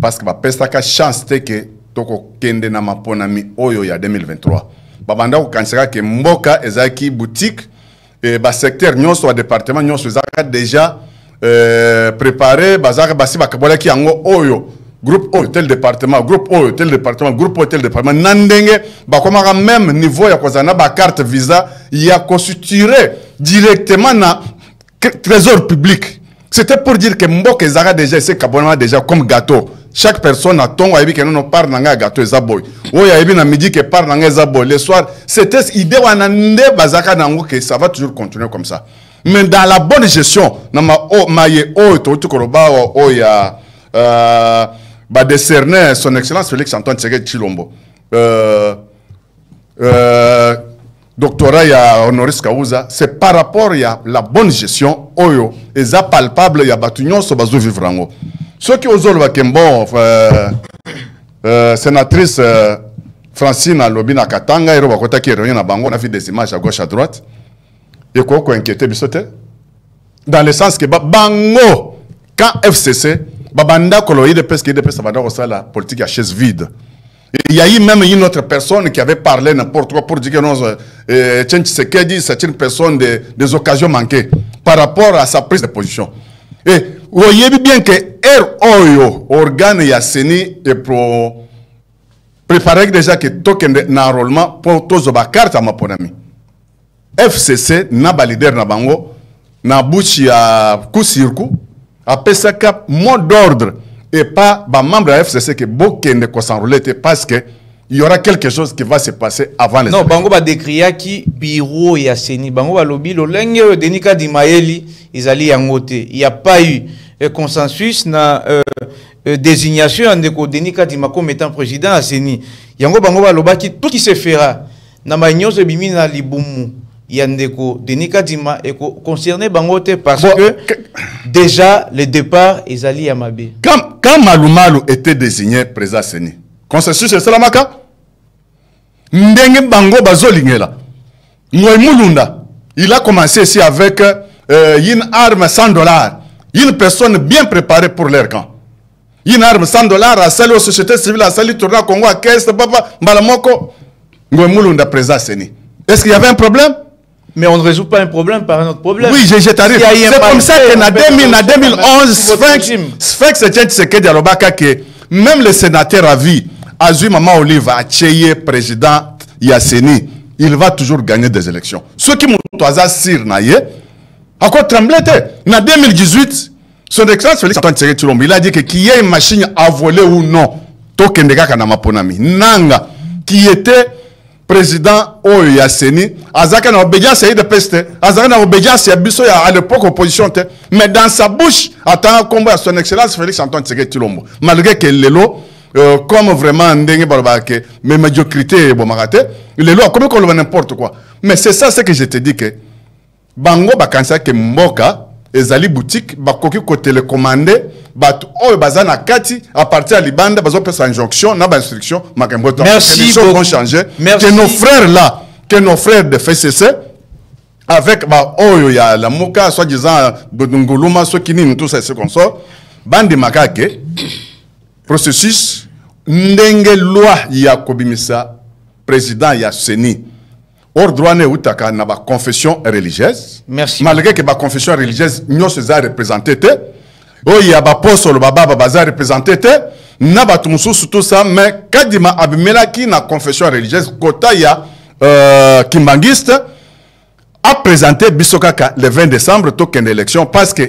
parce que ba pesa ka chance te que toko kende na maponami oyo ya 2023 babanda ko kansaka ke mboka ezaki boutique et le secteur nyonso wa département nyonso zaka déjà préparé bazaka basi bakabola ki yango oyo groupe oyo tel département groupe oyo tel département groupe oyo tel département nandenge bakomaka même niveau ya kozana ba carte visa ya constitué directement na trésor public. C'était pour dire que mboka ezaka déjà c'est kabona déjà comme gâteau. Chaque personne a ton aïbi que nous parle nanga gâteau zaboy. Oya aïbi na midi que parle nanga zaboy. Le soir, c'était idée wanande bazaka nango que ça va toujours continuer comme ça. Mais dans la bonne gestion, na ma o maye o to tukoroba o ya ba décerner son excellence Félix Antoine Tshisekedi Tshilombo. Doctorat ya honoris causa, c'est par rapport à la bonne gestion oyo eza palpable ya batunyon so bazo vivre ango. Ceux qui osent le bon sénatrice Francine Lobina Katanga et Robakota qui revient à Bango, on a vu des images à gauche à droite. Et quoi inquiéter bisoté? Dans le sens que Bango, quand FCC, Babanda Koloïde presque de ça va la politique à chaise vide. Il y a eu même une autre personne qui avait parlé n'importe quoi pour dire que non, Tshisekedi, c'est une personne des occasions manquées par rapport à sa prise de position. Et vous voyez bien que ROYO, organe ya CENI, et pour préparer déjà que token d'enrôlement pour tous les cartes à ma ponami. FCC n'a pas leader na bango, n'a bouchi à coup sur coup, a PSK mot d'ordre. Et pas bah, membre de la FCC qui beaucoup ne s'enrôler parce que il y aura quelque chose qui va se passer avant les. Non, bango ba décrire qui bureau ya CENI, bango ba lobby lo lenge Denika Dimayeli izali yangote. Il n'y a pas eu consensus na désignation de Denika Dima comme étant président à CENI. Yango bango ba loba qui tout qui se fera na maignos de bimi na libumu. Yandeko Denika Dima est concerné bangote parce que déjà le départ est allé à Mabé. Quand Malumalu était désigné président CENI, consensus c'est la maka. Ndenge bango bazolingela. Ngoy Mulunda, il a commencé ici avec une arme $100. Une personne bien préparée pour leur camp. Une arme $100 à saluer aux sociétés civiles, à saluer tourner Congo, à Caisse, Papa, Malamoko. Ngoy Mulunda présent Seni. Est-ce qu'il y avait un problème? Mais on ne résout pas un problème par un autre problème. Oui, t'arrive. C'est comme ça que en 2011, Sphinx Tshisekedi Alobaka que même le sénateur à vie, Azui Mama Olive, Acheye, président Yasseni, il va toujours gagner des élections. Ceux qui m'ont toisé sur Naye, encore tremblé, en 2018, son excellence Félix Antoine Tshisekedi Tshilombo, il a dit que qu'il y ait une machine à voler ou non, Tokendeka Kanamaponami, Nanga, qui était président Oyo Yasseni, Azaka na obédience à de peste, Azaka na obédience à Bisso à l'époque opposition, mais dans sa bouche, attend un combat à son excellence Félix Antoine Tshisekedi Tshilombo, malgré que Lelo, comme vraiment Ndenge Balbake, mais médiocrité et Bomarate, Lelo a comme qu'on le n'importe quoi. Mais c'est ça ce que je te dis que Bango Bakansa que Mboka, ezali boutique, bakoki ko télécommander, batu oyo bazana kati à partir à Libanda, bazo pesa injonction, na ba instruction, makembo. Merci. Les choses vont changer. Merci. Que nos frères là, que nos frères de FCC, avec ba oyo ya la Moka, soi-disant Nguluma, ceux qui n'y tout ça, c'est comme ça, bandi makake, processus, ndenge loi ya kobimisa, président ya Seni. Or droit ne utaka na ba confession religieuse. Merci. Malgré que ba confession religieuse nyo se za représenté te. O ya ba apostole baba baza représenté te. Na ba tumususu tout ça mais kadima abimela ki na confession religieuse kota ya kimbangiste a présenté bisokaka le 20 décembre token d'élection parce que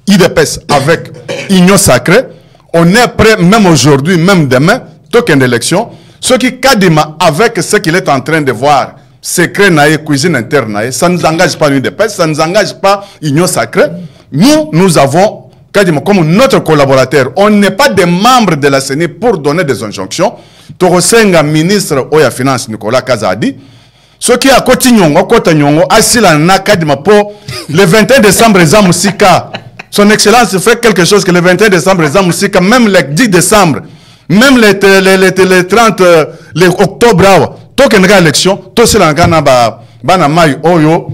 IDPS avec union sacrée on est prêt même aujourd'hui même demain token d'élection ce qui kadima avec ce qu'il est en train de voir secret naïe, cuisine interne naïe, ça ne nous engage pas l'UDPS, ça ne nous engage pas l'Union sacrée. Nous avons, comme notre collaborateur, on n'est pas des membres de la CENI pour donner des injonctions. Torosenga ministre Oya Finance Nicolas Kazadi, ce qui a continué, Asila Nakadima pour le 21 décembre, Zamusika. Son Excellence fait quelque chose que le 21 décembre, Zamusika, même le 10 décembre, même les 30, les octobre, token élection, tout cela na bana mai oyo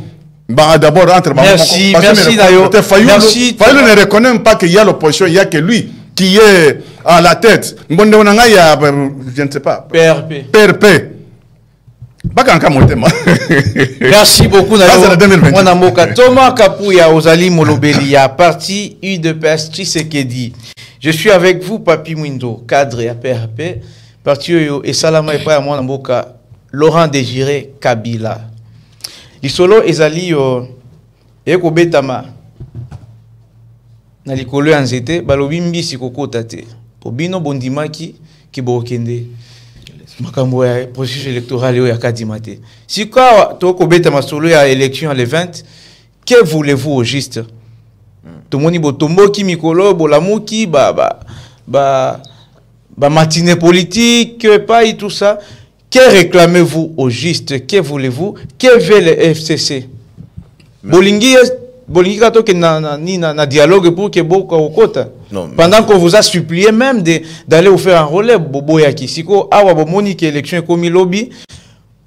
d'abord entre merci Dayo. Merci. Fayulu ne reconnaît même pas qu'il y a l'opposition, il y a que lui qui est à la tête. Mbonde onanga ya je ne sais pas. PRP. Bakanka motema. Merci beaucoup Dayo. Mwana Moka Thomas Kapuya Ozali Molobeli ya parti UDPS Tshisekedi. Je suis avec vous Papi Mwindo, cadre à PRP, parti Oyo et Salama et pas Mwana Moka Laurent Désiré Kabila. Lisolo ezali eko betama na likolo ya nzete balobi mbisi kokota te. Po bino bondimaki ki bokende. Makambo ya processus électoral ya kadima te. Si kwa toko betama solo ya élection le 20, que voulez-vous au juste? Tomoni botombo ki mikolo bolamuki ba matinée politique pas et tout ça. Que réclamez-vous au juste? Que voulez-vous? Que veut le FCC? Bolingi kato ke na dialogue pour que boka okota. Pendant qu'on vous a supplié même d'aller vous faire un relais bobo yaki. Siko awa bomoni ke élection komi lobby,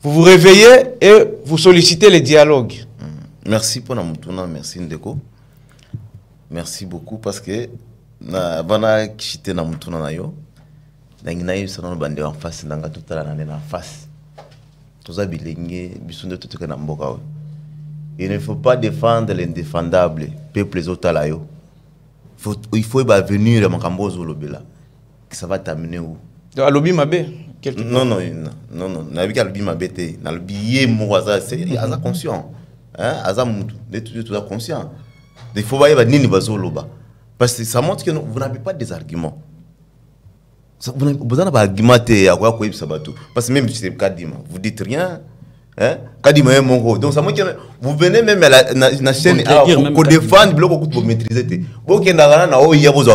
vous vous réveillez et vous sollicitez le dialogue. Merci pour namutuna, merci Ndeko. Merci beaucoup parce que na bana kishite namutuna na yo. Nanginaï sanon bande en face nanga toute la nana en face. Tous abilengé bisonde tout que namboka. Il ne faut pas défendre l'indéfendable, peuple les autres là yo. Il faut venir à Makambozo lobela. Que ça va t'amener où? À lobby mabé. Non. N'a vu lobby mabé te. N'a le billet moaza c'est aza conscient. Hein? Aza mutu. Tout ça conscient. Il faut voir nini bazo loba. Parce que ça montre que vous n'avez pas des arguments. Vous n'avez pas argumenté à quoi parce que même si c'est Kadima, vous dites rien. Hein? Kadima est mon donc ça montre que vous venez même à la chaîne pour défendre le bloc pour maîtriser. Vous qui n'avez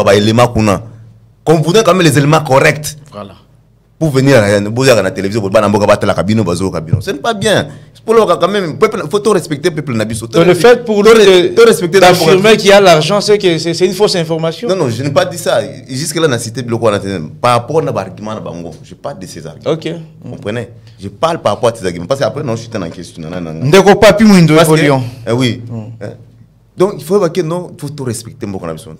pas d'éléments comme vous donnez quand même les éléments corrects. Voilà. pour venir à la télévision pour battre la cabine ce n'est pas bien. Pour le quand même il faut tout respecter le peuple nabiso. Le fait pour lui d'affirmer qu'il y a l'argent, c'est que c'est une fausse information. Non, je n'ai pas dit ça. Jusque là on a cité par rapport à l'argument de Bango. Je parle de ces arguments. OK. Vous comprenez? Je parle par rapport à ces arguments parce qu'après non je suis en question. Ndeko papi mwindo évoluant. Oui. Donc il faut que non, il faut tout respecter Mboko nabiso.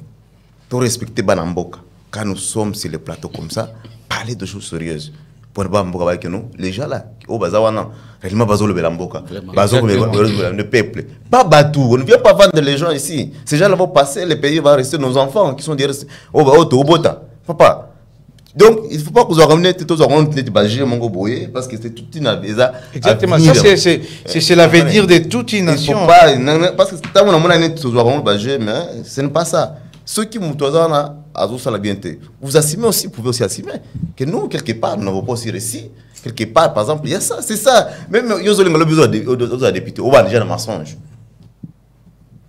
Tout respecter Banamboka. Quand nous sommes sur les plateaux comme ça, parler de choses sérieuses. Pour ne pas que nous, les gens là, au Bazawana, réellement Bazo le Belamboka, Bazo le peuple. Pas Batou, on ne vient pas vendre les gens ici. Ces gens là vont passer, le pays va rester, nos enfants qui sont derrière au Bota. Papa. Donc, il ne faut pas que vous ramenez tout ça, parce que c'est toute une avenir. Exactement, ça c'est l'avenir de toute une nation. Il ne faut pas, parce que ce n'est pas ça. Ceux qui m'ont vous assumez aussi, vous pouvez aussi assumer que nous, quelque part, nous n'avons pas aussi réussi. Quelque part, par exemple, il y a ça, c'est ça. Même si vous avez besoin de députés, on va déjà un mensonge.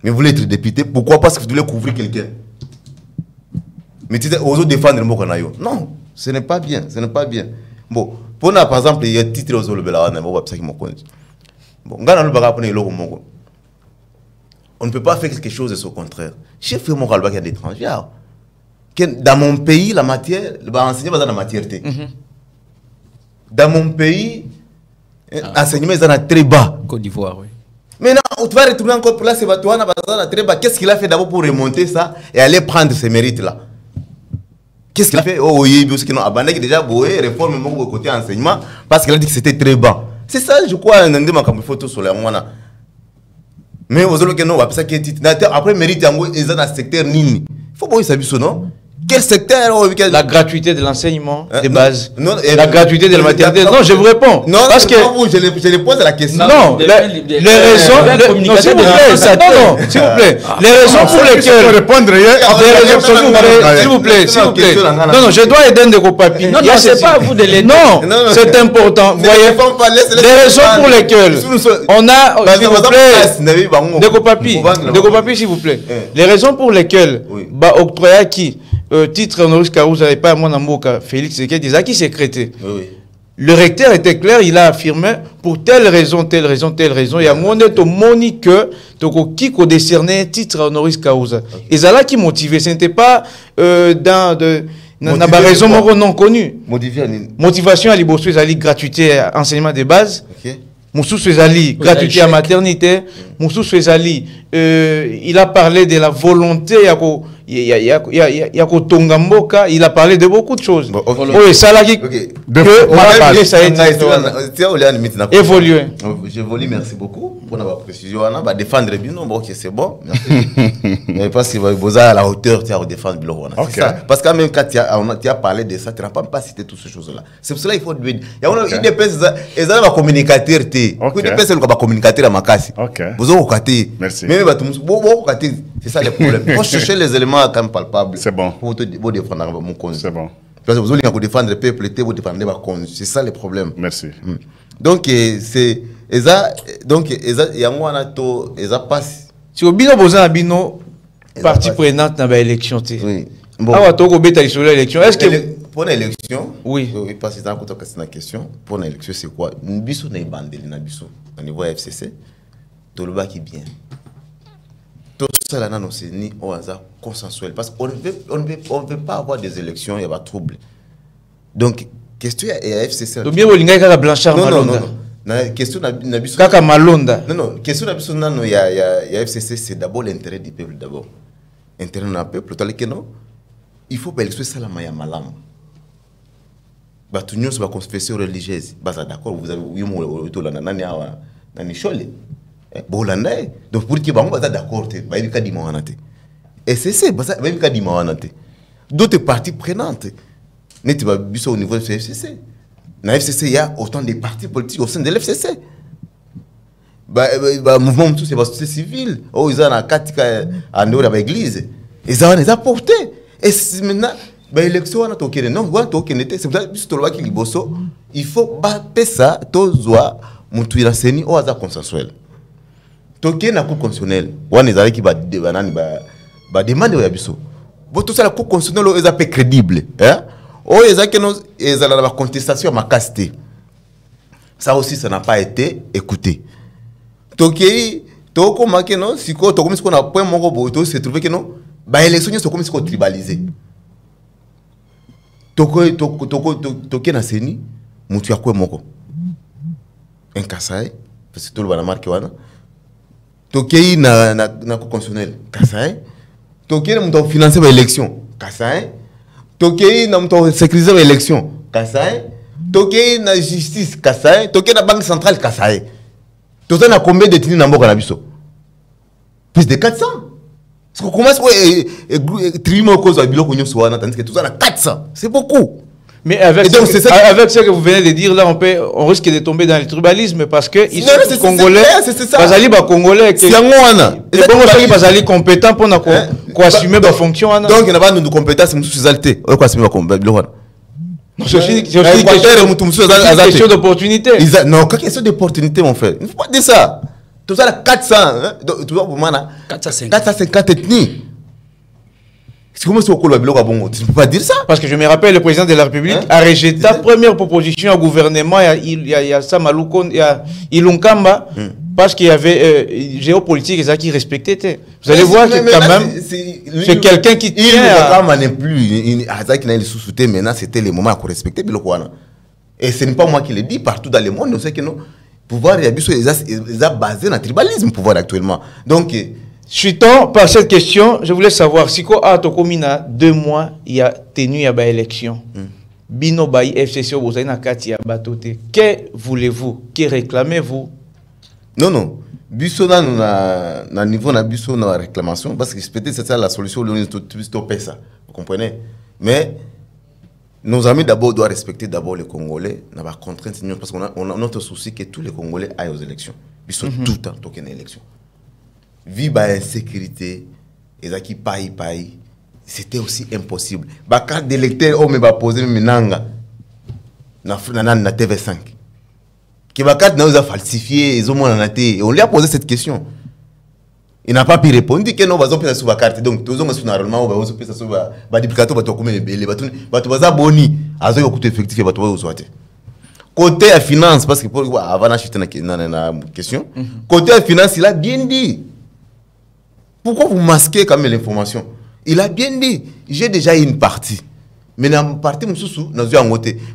Mais vous voulez être député, pourquoi? Parce que vous voulez couvrir quelqu'un. Mais tu dis, aux autres défendre le mot qu'on a eu. Non, ce n'est pas bien, ce n'est pas bien. Bon, pour nous, par exemple, il y a un titre aux autres, on ne peut pas faire quelque chose de ce contraire. Chef mon il y a des étrangers. Dans mon pays, la matière, enseigner dans la matière. Dans mon pays, enseignement est très bas. Côte d'Ivoire, oui. Maintenant, tu vas retourner encore pour là, c'est très bas. Qu'est-ce qu'il a fait d'abord pour remonter ça et aller prendre ces mérites-là? Qu'est-ce qu'il a fait? Oh oui, parce qu'il a abandonné déjà Boé, réforme mon côté enseignement, parce qu'il a dit que c'était très bas. C'est ça, je crois, un des photos sur la moana. Mais vous avez dit que ça qui est après mérite dans le secteur nini. Il faut pas savoir ça, non? Quel secteur? La gratuité de l'enseignement de base. Non, la gratuité de la maternité. Non, je vous réponds. Non, parce que je les pose la question. Non, les raisons. Non, s'il vous plaît. Non, s'il vous plaît. Les raisons pour lesquelles. Répondre. S'il vous plaît. Non, je dois aider Ndeko Papi. Non, c'est pas à vous de l'aider. Non, c'est important. Vous voyez, les raisons pour lesquelles on a. S'il vous plaît. Ndeko Papi, s'il vous plaît. Les raisons pour lesquelles octroyer qui titre honoris causa et pas mon amour Félix Tshisekedi qui sécrété. Le recteur était clair, il a affirmé pour telle raison. Il y a mon moni que qui a décerné titre honoris causa. Et ça là qui motivait, ce n'était pas dans la raison non connue. Motivation à Liboso, gratuité enseignement de base. Moussou Swezali, gratuité à maternité. Moussou Swezali, il a parlé de la volonté, il a parlé de beaucoup de choses. Oui, ça là qui évoluer. J'évolue, merci beaucoup pour la précision. On va défendre le bilan, c'est bon. Mais parce que vous êtes à la hauteur, tu as à défendre le bilan. Parce que même quand tu as parlé de ça, tu n'as pas cité toutes ces choses-là. C'est pour cela qu'il faut dire. Il y a une personne, ils ont un communicateur. Une personne qui va communicateur à Makassi. Vous avez un merci. C'est ça le problème. Il faut chercher les éléments quand même palpables. C'est bon. Pour défendre mon cause. C'est bon. Parce que vous voulez défendre le peuple, vous défendez ma cause. C'est ça le problème. Merci. Donc, c'est. Donc, il y a un autre. Il y a pas. Si vous avez besoin d'une partie prenante dans l'élection, oui. Bon. Est-ce que. Pour l'élection, oui. Parce que c'est une question. Pour l'élection, c'est quoi? Nous avons une bande au niveau FCC. Tout le bas qui est bien. Tout ça là, c'est ni au hasard consensuel. Parce qu'on ne veut pas avoir des élections, il y a pas de trouble. Donc, question à FCC. Donc, bien, il y a Blanchard Malonda. Non, question Kaka Malonda. Non, question il y a FCC, c'est d'abord l'intérêt du peuple d'abord. Intérêt du peuple, il faut que l'élection soit la maya malam. Tout le monde va confession religieuse. D'accord, vous avez eu mon tour là, nani chole. Donc pour qui va d'accord, va y avoir et c'est va y avoir d'autres parties prenantes. N'est pas au niveau de FCC. Dans la FCC, il y a autant de partis politiques au sein de l'FCC. Mouvement tout c'est la société civile. Oh, ils ont un catica en dehors de l'église. Ils ont des apportés. Et maintenant, l'élection on a toqué non, on a toqué c'est pour ça que tu vois qu'il bosso, il faut battre ça tozoa mutuira seni au hasard consensuel. Toqué na cour constitutionnelle. On est avec qui va demander au yabiso. Bon tout ça la cour constitutionnelle est un peu crédible, hein? Oh, ils ont la contestation à ma casté. Ça aussi, ça n'a pas été écouté. Tokei, Toko Makeno, si quoi, Toko, qu'on a point mon robot, c'est trouvé que non, bah, l'élection, c'est comme si on tribalisé. Toko, na seni, moutu à quoi moko. Un Kassai, parce que tout le monde a marqué, Tokei na constitutionnel, Kassai. Tokei na financer l'élection, Kassai. Tokei na sécuriser l'élection, Kassai. Tokei na justice, Kassai. Tokei na banque centrale, Kassai. Tout ça, on a combien de détenus dans le Canabiso? Plus de 400. Parce qu'on commence à trimer au cause de Bilo Konyosouana, tandis que tout ça, on a 400. C'est beaucoup. Mais avec ce que vous venez de dire là, on risque de tomber dans le tribalisme parce que ils sont congolais. C'est ça. Bazali ba congolais. C'est un moine. Les Congolais bazali compétents pour assumer la fonction. Donc il n'y a pas de compétences, mais sous exalté. On va assumer la compétence. C'est aussi une question d'opportunité. Non, quelle question d'opportunité, mon frère? Il ne faut pas dire ça. Tout ça, 400. Tu vois, pour moi, 450 ethnies. Comment est-ce qu'on peut bongo? Tu ne peux pas dire ça? Parce que je me rappelle, le président de la République a rejeté la première proposition au gouvernement. Il y a Samalouko, il y a Ilunkamba, parce qu'il y avait géopolitique qui respectait. Vous allez voir que quand même, c'est quelqu'un qui tient. Il ne plus. Il a sous-souté maintenant, c'était le moment à respecter. Et ce n'est pas moi qui le dis, partout dans le monde, on sait que non. Pouvoir, il y a basé dans le tribalisme, pouvoir actuellement. Donc, suitant par cette question, je voulais savoir si quoi a Tokomina 2 mois il y a tenu à l'élection. Bino Bayi FCC au Bozaina Katia Batote. Que voulez-vous? Que réclamez-vous? Non. Biso na niveau na biso na réclamation parce que peut-être c'est ça la solution le stopper ça. Vous comprenez? Mais nos amis d'abord doivent respecter d'abord les Congolais, n'a pas contrainte parce qu'on a notre souci que tous les Congolais aillent aux élections. Ils sont tout le temps toqués élection. Vivre à insécurité, et qui paye, c'était aussi impossible. La carte d'électeur, on m'a posé Minanga na TV5. Que la carte n'a pas falsifié, on lui a posé cette question. Il n'a pas pu répondre. Il dit que non, on va faire sur la carte. Donc, tous les gens sont normalement, on va faire sur la duplicateur, on va faire les bâtons, on va faire boni, à ce coût effectif, on va faire côté à finance, parce que pour avant d'acheter une question, côté à finance, il a bien dit. Pourquoi vous masquez quand même l'information? Il a bien dit, j'ai déjà une partie. Mais dans la partie,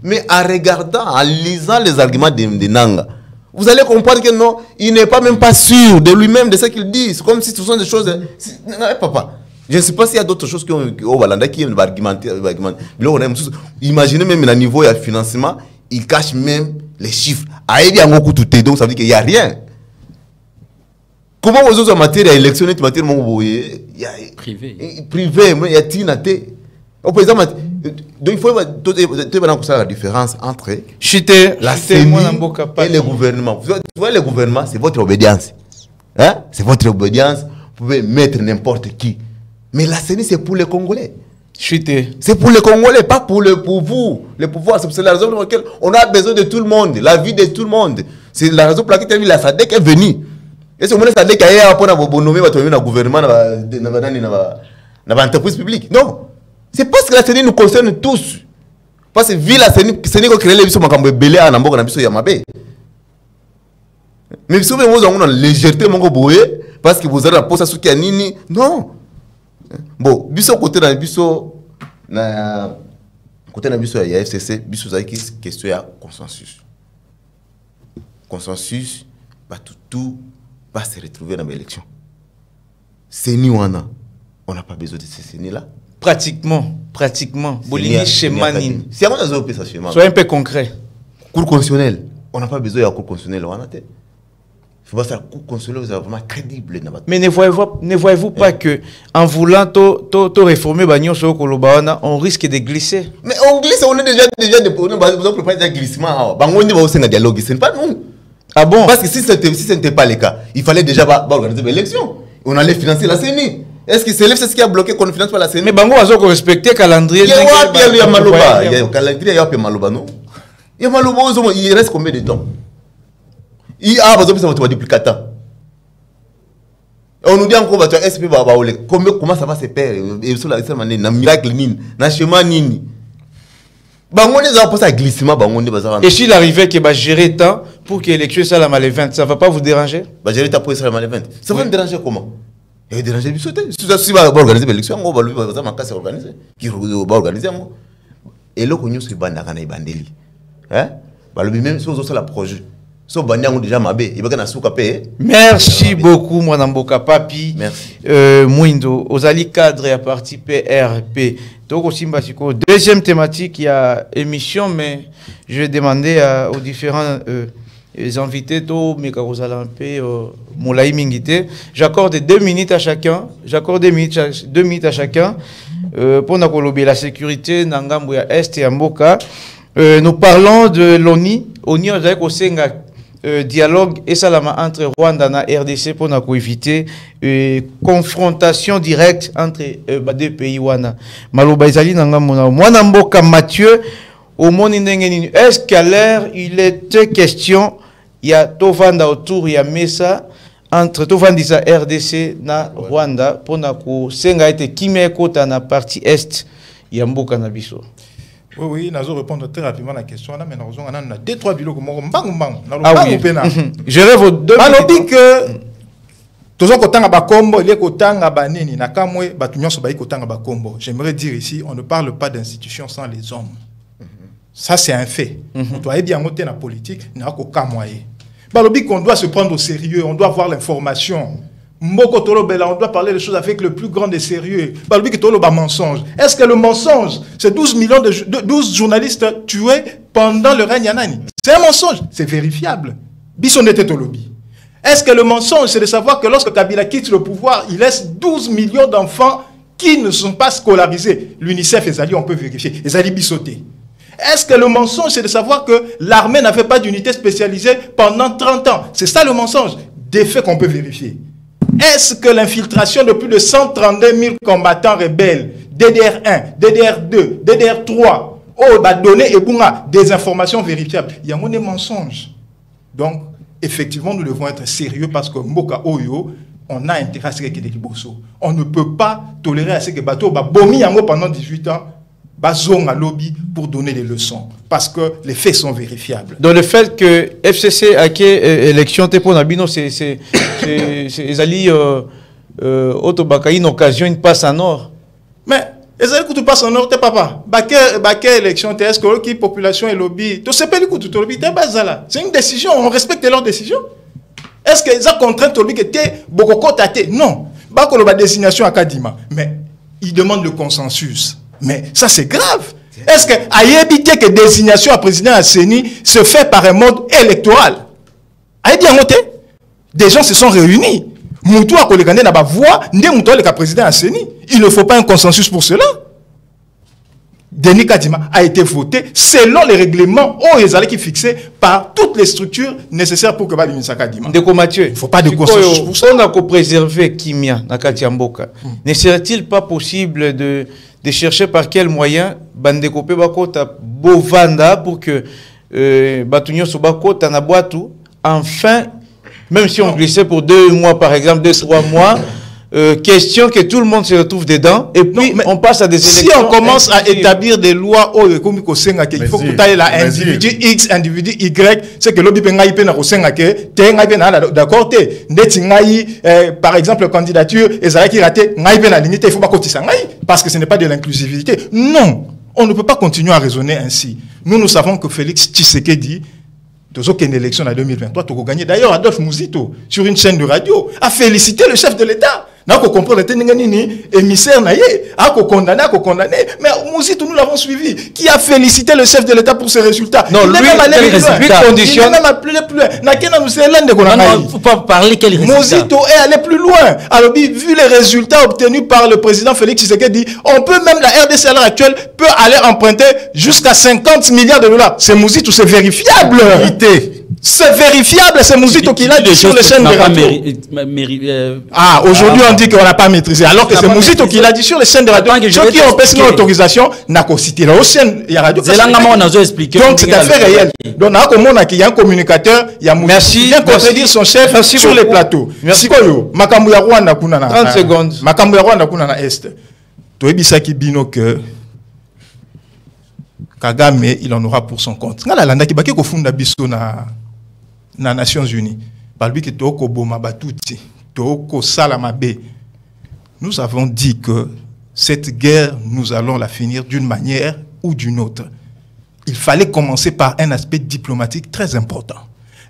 mais en regardant, en lisant les arguments de Nanga, vous allez comprendre que non, il n'est pas même pas sûr de lui-même, de ce qu'il dit. C'est comme si ce sont des choses... Non, papa, je ne sais pas s'il y a d'autres choses qui vont argumenter. Imaginez même à niveau de financement, il cache même les chiffres. Donc ça veut dire qu'il n'y a rien. Comment vous avez en matière d'élection, en matière privé, il y a Tinaté. Donc il faut la différence entre la CENI et le gouvernement. Vous voyez, le gouvernement, c'est votre obédience. Hein? C'est votre obédience. Vous pouvez mettre n'importe qui. Mais la CENI, c'est pour les Congolais. C'est pour les Congolais, pas pour vous. Le pouvoir, c'est la raison pour laquelle on a besoin de tout le monde, la vie de tout le monde. C'est la raison pour laquelle la SADC est venue. Et si on a SADC qui a pour nommer le gouvernement dans l'entreprise publique. Non. C'est parce que la CENI nous concerne tous. Parce que vu la CENI qui a créé les biso makambo belé à Namboka na biso Yamabe. Mais si vous avez une légèreté parce que vous avez la poste à ce qui a nini. Non. Bon, biso côté dans biso na côté na biso ya FCC, biso za qui question ya consensus. Consensus va tout va se retrouver dans l'élection. CENI wana, on n'a pas besoin de ces CENI là. Pratiquement. Bolini schéma nini. Si on a besoin de ce schéma. Soyez un peu concret. Cour constitutionnelle. On n'a pas besoin de la cour constitutionnelle. Il faut voir ça, la cour constitutionnelle, vous êtes vraiment crédible. Mais ne voyez-vous pas que en voulant réformer Bagnon sur Kolobaana, on risque de glisser? Mais on glisse, on est déjà on a préparé un glissement. On dit qu'on va dialogue. Ce n'est pas nous. Ah bon? Parce que si ce n'était pas le cas, il fallait déjà organiser l'élection. On allait financer la CENI. Est-ce que c'est ce qui a bloqué qu'on ne finance pas la CENI? Mais Bango a respecté le calendrier. Il y a Maloba. Il y a calendrier, il y a Maloba, non? Il y a Maloba, il reste combien de temps? Il y a un duplicateur. On nous dit encore que SP comment ça va se faire? Et sur la miracle nini, na schéma nini. Et s'il arrivait qu'il va gérer temps pour que l'élection soit la les 20, ça ne va pas vous déranger? Gérer temps pour ça les 20. Ça va me déranger comment? Il va déranger si va organiser l'élection, on va organiser. Qui va organiser? Et là, on se bande à Bandeli. Hein? Même si on a la projet. Merci beaucoup, mon Amboka Papi. Merci. Mouindo, Ozali cadre à parti PRP. Deuxième thématique, il y a émission, mais je vais demander aux différents invités, Moulaï Mingité. J'accorde 2 minutes à chacun. J'accorde 2 minutes à chacun pour la sécurité, Nangambuya Est et Amboka. Nous parlons de l'ONI. ONI, on dirait dialogue et salama entre Rwanda et RDC pour éviter confrontation directe entre deux pays. Maloba Izali Nangamona. Mwana Mboka Mathieu, au monde est-ce qu'à l'air il était question, il y a Tovanda autour, il y a Mesa entre Tovandisa RDC na Rwanda pour senga été Kimekota na partie est, il y a Mboka Nabiso. Oui, nous allons répondre très rapidement à la question. Mais nous avons 2-3 bilans comme ah oui. Je rêve aux 2 minutes. Que j'aimerais dire ici, on ne parle pas d'institutions sans les hommes. Ça, c'est un fait. On doit bien monter la politique, on doit se prendre au sérieux, on doit avoir l'information. On doit parler des choses avec le plus grand des sérieux. Mensonge. Est-ce que le mensonge, c'est 12 journalistes tués pendant le règne Yanani? C'est un mensonge, c'est vérifiable. Est-ce que le mensonge, c'est de savoir que lorsque Kabila quitte le pouvoir, il laisse 12 millions d'enfants qui ne sont pas scolarisés? L'UNICEF et Zali, on peut vérifier. Et Zali Bissoté. Est-ce que le mensonge, c'est de savoir que l'armée n'avait pas d'unité spécialisée pendant 30 ans? C'est ça le mensonge. Des faits qu'on peut vérifier. Est-ce que l'infiltration de plus de 132 000 combattants rebelles, DDR1, DDR2, DDR3, a donné des informations vérifiables? Il y a des mensonges. Donc, effectivement, nous devons être sérieux parce que Mboka Oyo, on a intérêt à ce qu'il y ait des Liboso. On ne peut pas tolérer à ce que Bato Bomi pendant 18 ans, Bazong à lobby pour donner des leçons. Parce que les faits sont vérifiables. Donc le fait que FCC a été élection pour Nabino, c'est Ali Otobaka, une occasion, une passe en or. Mais, Ezali Koutou passe en or, t'es papa. Baké élection, t'es est-ce que la population et lobby, tu sais pas du coup, tu lobby, t'es bazala. C'est une décision, on respecte leur décision. Est-ce que ça contraint lobby que t'es beaucoup taté? Non. Bako la désignation à Kadima. Mais il demande le consensus. Mais ça, c'est grave. Est-ce que Aïebité que désignation à président à Séni se fait par un mode électoral? Des gens se sont réunis. Moutou a collégé dans la voix, Moutou le président à Séni. Il ne faut pas un consensus pour cela. Denis Kadima a été voté selon les règlements qui fixés par toutes les structures nécessaires pour que Badimisa Kadima. Mathieu, il ne faut pas de consensus pour ça. On a préservé Kimia na Katiamboka. Ne serait-il pas possible de chercher par quel moyen Bandekopé Bakota Bovanda pour que Batunyo Sobakota Naboatu, enfin, même si on glissait pour 2 mois par exemple, 2-3 mois, question que tout le monde se retrouve dedans, et puis on passe à des élections. Si on commence à établir des lois, il faut que tu ailles là, individu X, individu Y, c'est que l'objet d'accord, par exemple, candidature, qui raté, il faut pas parce que ce n'est pas de l'inclusivité. Non, on ne peut pas continuer à raisonner ainsi. Nous savons que Félix Tshisekedi, dans une élection en 2023, tu as gagné. D'ailleurs, Adolphe Mouzito, sur une chaîne de radio, a félicité le chef de l'État. N'a pas compris le émissaire naïe, a condamné, mais Mouzito, nous l'avons suivi, qui a félicité le chef de l'État pour ses résultats. Non, lui, il est même allé plus loin. Non, faut pas parler quel résultat. Mouzito est allé plus loin. Alors, vu les résultats obtenus par le président Félix Tshisekedi, on peut même, la RDC à l'heure actuelle, peut aller emprunter jusqu'à 50 milliards de dollars. C'est Mouzito, c'est vérifiable. C'est vérifiable, c'est Mouzito qui l'a dit sur les chaînes de radio. Aujourd'hui on dit qu'on n'a pas maîtrisé, alors que c'est Mouzito qui l'a dit sur les chaînes de radio. Ceux qui ont payé une autorisation, n'a qu'au cité la chaîne, il y a radio. Donc c'est un fait réel. Donc il y a un communicateur, il y a Mouzito qui vient contredire son chef sur les plateaux. Merci. 30 secondes. Makambu ya Rwanda kuna na Est. Toyebisaki bino que Kagame, il en aura pour son compte. Ngala landa ki baki ko funda biso na Nations Unies. Balbi ki toko boma batuti, toko salamabe. Nous avons dit que cette guerre, nous allons la finir d'une manière ou d'une autre. Il fallait commencer par un aspect diplomatique très important.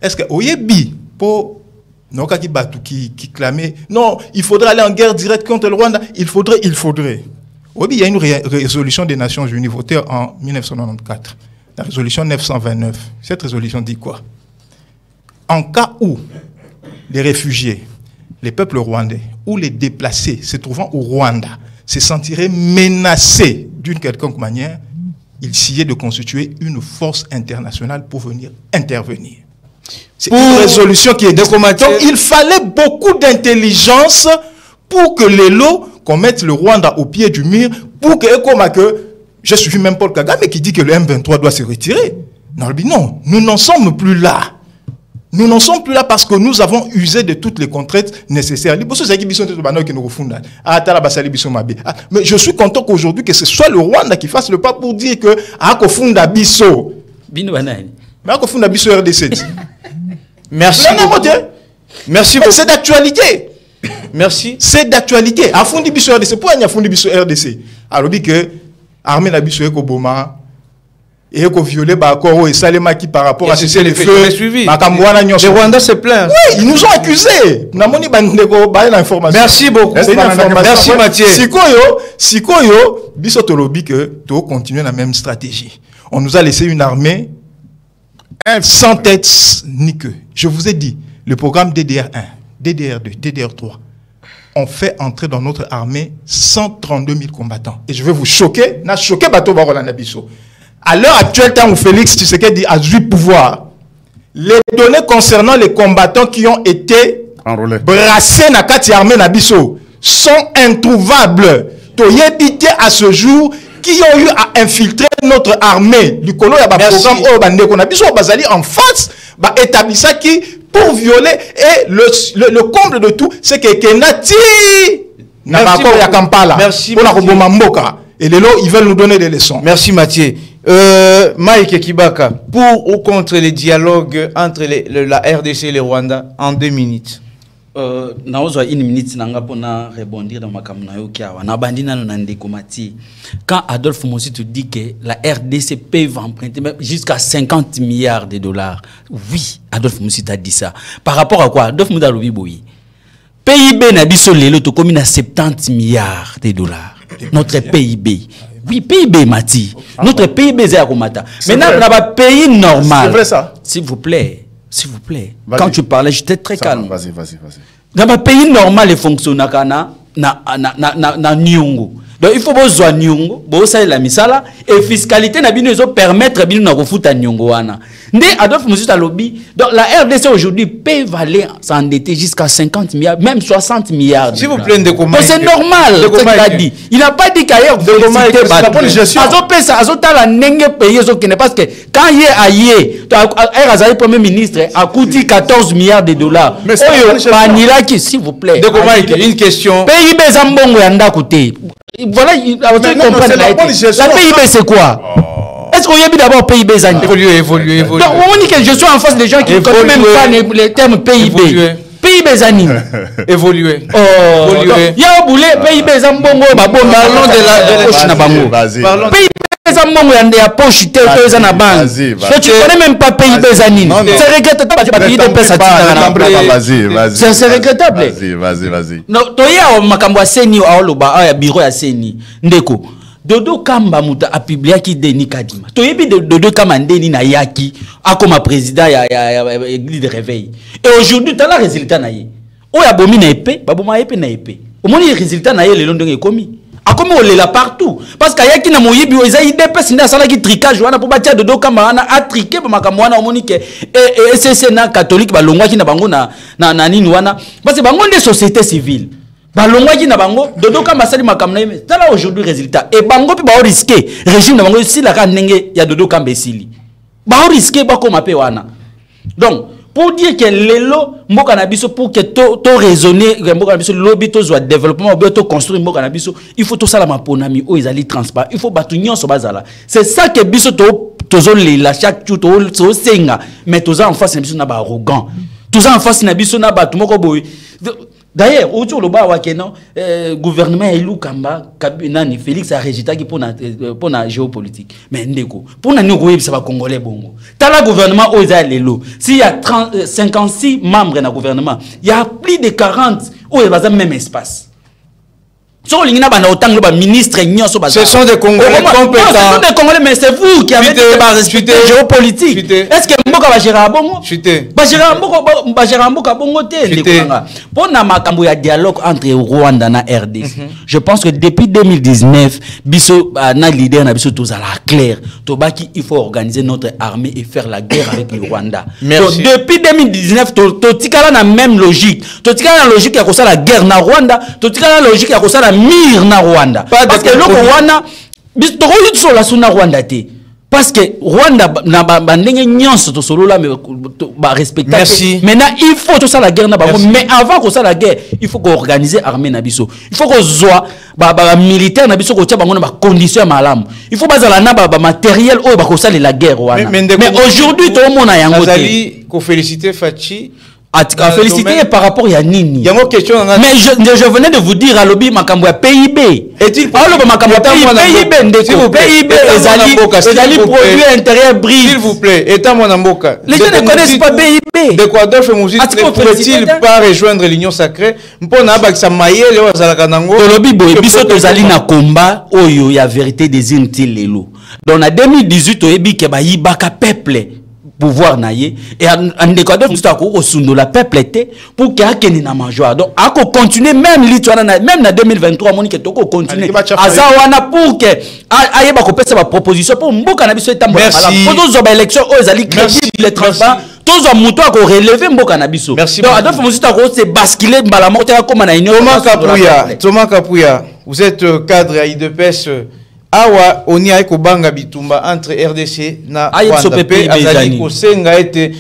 Est-ce que Oyebi, pour Nokaki Batu qui clamait, non, il faudrait aller en guerre directe contre le Rwanda, il faudrait. Oyebi, il y a une résolution des Nations Unies votée en 1994, la résolution 929. Cette résolution dit quoi? En cas où les réfugiés, les peuples rwandais ou les déplacés se trouvant au Rwanda se sentiraient menacés d'une quelconque manière, il s'y est de constituer une force internationale pour venir intervenir. C'est une résolution qui est décommatée. Donc il fallait beaucoup d'intelligence pour que les lots mette le Rwanda au pied du mur, pour que, j'ai suivi même Paul Kagame qui dit que le M23 doit se retirer. Non, nous n'en sommes plus là. Nous n'en sommes plus là parce que nous avons usé de toutes les contraintes nécessaires. Mais je suis content qu'aujourd'hui, que ce soit le Rwanda qui fasse le pas pour dire que Akofunda Bisso. Mais Akofunda Bisso RDC. Merci beaucoup. Merci beaucoup. C'est d'actualité. Merci. C'est d'actualité. Afundi Bisso RDC. Pourquoi il y a Afundi Bisso RDC? Alors, dit que l'armée n'a Bisso Ekoboma. Et qu'on violait Bakoro et Salema qui par rapport à ce les feux. Le Rwanda se plaint. Oui, ils nous ont accusés. Merci beaucoup. Merci Mathieu. Sikoyo, Bissotolobi que tu continuer la même stratégie. On nous a laissé une armée sans tête ni queue. Je vous ai dit, le programme DDR1, DDR2, DDR3 ont fait entrer dans notre armée 132 000 combattants. Et je vais vous choquer. N'a choqué Bato Barolanda Bisso. À l'heure actuelle, tant où Félix Tshisekedi a du pouvoir, les données concernant les combattants qui ont été brassés dans la armée Nabiso sont introuvables. Toyebité à ce jour qui ont eu à infiltrer notre armée. Du colo, il y a un programme Nabiso Bazali en face, établit ça qui pour violer. Et le comble de tout, c'est que Kenati n'a pas encore Kampala. Merci. Et les lots, ils veulent nous donner des leçons. Merci Mathieu. Mike Kibaka, pour ou contre les dialogues entre la RDC et le Rwanda en 2 minutes. Naozwa 1 minute nanga pona rebondir dans ma kamna yokiawa na bandina no ndeko Mati. Quand Adolphe Mossi te dit que la RDC peut emprunter jusqu'à 50 milliards de dollars. Oui, Adolphe Mossi t'a dit ça. Par rapport à quoi? Adolphe Mouda lobi boyi. PIB na biso lelo to komi na 70 milliards de dollars. Notre PIB. Oui, PIB, Mati. Notre PIB, c'est Akomata. Maintenant, on a un pays normal. C'est vrai ça? S'il vous plaît. S'il vous plaît. Quand tu parlais, j'étais très calme. Vas-y. Dans un pays normal, les fonctionnaires na Nyongo. Donc, il faut que Nyongo, la misala, et fiscalité n'a bien permettre de refuter à Nyongo. Né Adolphe Moussa Talobi, donc la RDC aujourd'hui peut valer s'endetter jusqu'à 50 milliards, même 60 milliards. S'il vous plaît, de comment c'est normal, ce qu'il a dit. Il n'a pas dit qu'ailleurs, de comment c'est la bonne gestion. Parce que quand il est aillé, le premier ministre a coûté 14 milliards de dollars. Mais s'il vous plaît. De comment une question. PIB Zambongo yanda côté. Voilà, la PIB c'est quoi? Est-ce qu'on y a mis d'abord PIB Zani? Évoluer. Donc, on dit que je suis en face des gens qui ne connaissent même pas les termes PIB. PIB Zani. Évoluer. Il y a un boulet, PIB Zambongo, parlons de la poche na bango. PIB Zambongo, il y a poche, il y a na banque. Tu ne connais même pas PIB Zani. C'est regrettable. C'est regrettable. Vas-y. Non, il y a Makambo Seni, il y a bureau à Seni. Ndeko. Dodo Kamba Mouta a publié qui Denis Kadima. Toyebi Dodo Kamba Denis na yaki a comme président ya église de réveil. Et aujourd'hui tu as le résultat na yé. O ya bomi na épée, baboma épée na épée. Au moins le résultat na yé le london est commis. A comme on là partout parce qu'il y a qui na moyebi o eza idp sinda sala ki tricage wana pour batia Dodo Kamba wana a triquer ba makambo wana omoni ke et SSC na catholique ba longwa ki na bango na nini wana parce que bango des sociétés civiles. Balongwa qui na bango Dodo Kamba sali makamna yeme tala aujourd'hui résultat et bango pi ba risquer régime na bango si la ka ndenge ya Dodo Kamba sili ba risquer ba ko mape wana donc pour dire que lelo mboka na biso pour que to raisonner mboka na biso lobby to soit développement ou to construire mboka na biso il faut to sala maponami o ezali transparent il faut batu nyonso bazala c'est ça que biso to tozolela chaque jour to senga mais toza en face na biso na ba arrogant toza en face na biso na batu moko boy. D'ailleurs, autour de le gouvernement Elou Kamba, Nani Félix a résultat qui pour la géopolitique. Mais ndeko, pour la nous ça va congolais bongo. T'as le gouvernement Oza Lelo. S'il y a 56 membres dans le gouvernement, il y a plus de 40 où il y a le même espace. Ce sont des Congolais compétents. Ce sont des Congolais, mais c'est vous qui avez des géopolitique. Est-ce que Mboka va gérer à Bongo? Va gérer à Mboka Bongo. Pour un dialogue entre Rwanda et RDC, je pense que depuis 2019, Bisso na leader na Bisso tous à la claire. Tobaki, il faut organiser notre armée et faire la guerre avec le Rwanda. Donc, depuis 2019, Totikala na même logique. Totikala na logique à la guerre na Rwanda. Totikala na logique à la mir na Rwanda parce que le Rwanda bistokoyi sur la suna Rwanda té parce que Rwanda na bandenge nyonso to solo là mais ba respecter maintenant il faut tout ça la guerre na bango mais avant que ça la guerre il faut organiser armée na biso il faut que zoa ba militaire na biso ko tia bango na ba conditions malamu il faut bazala na ba matériel o ba ko sala la guerre wana mais aujourd'hui tout le monde a yango té ko féliciter Fachi à féliciter par rapport à Nini. Mais je venais de vous dire à l'objet Makambo à PIB. Est-il pas le Makambo PIB PIB ezali produit intérieur brut. S'il vous plaît, étant mon amboka. Les gens ne connaissent pas PIB. De quoi d'autre ne pourrait-il pas rejoindre l'Union sacrée? Mpona bakisa mayele o zalaka nango. Tolobi boye biso tozali na combat oyo ya vérité des intiles lelo. Donc en 2018 oyebi ke ba yibaka peuple pouvoir naie et en décodeur tout à coup au sundo la peuple était pour qu'il y ait un major donc à continuer même l'histoire même en 2023 monique toko continuer à ça wana pour que aïe ba kopesa ba proposition pour mboka na biso etambo ala pour nos élections aux ali crédible transparent tous en mouton à relever mboka na biso donc Adolphe Muzita ko c'est basculer mbala morte comme na union Thomas Kapouya vous êtes cadre à IDPS. Awa oni ay ko banga bitumba entre RDC na Rwanda pe azali ko senga ete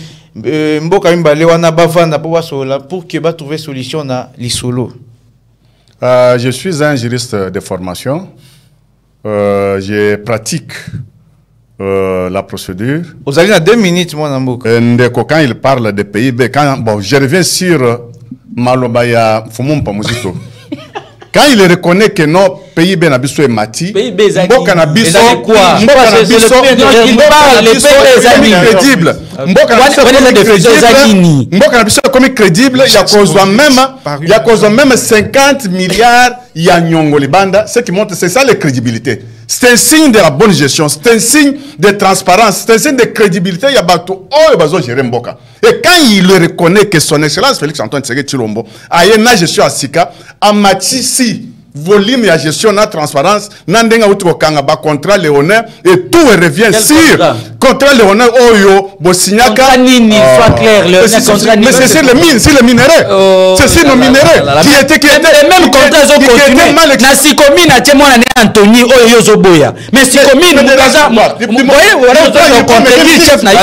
mboka mimbale wana bavanda po basola pour que ba trouver solution na lisolo. Je suis un juriste de formation. Je pratique la procédure. Vous avez 2 minutes mon amboka. Quand il parle de PIB bon je reviens sur Malobaya Fumumpa Muzito. Quand il reconnaît que non PIB na biso est mati, mboka na biso quoi? Mboka na biso crédible. Mboka na biso comme crédible, il y a cause même 50 milliards ya nyongo libanda, ce qui montre c'est ça la crédibilité. C'est un signe de la bonne gestion, c'est un signe de transparence, c'est un signe de crédibilité. Il y a bateau, oh, bazo gérer mboka. Et quand il reconnaît que son excellence Félix Antoine Tshisekedi Tshilombo a une gestion à Sika, a matisi volume et gestion na transparence, nandenga utiko kanga ba contrat léonais et tout revient sur contrat léonais oyo bosignaka nini soit clair le contrat mais c'est sur les mines, c'est les minerais. C'est sur nos minerais qui était même contrat zo continuer na sikomi na témoin na Anthony oyo zoboya mais sikomi nous kaza voyez voilà contredit chef na tu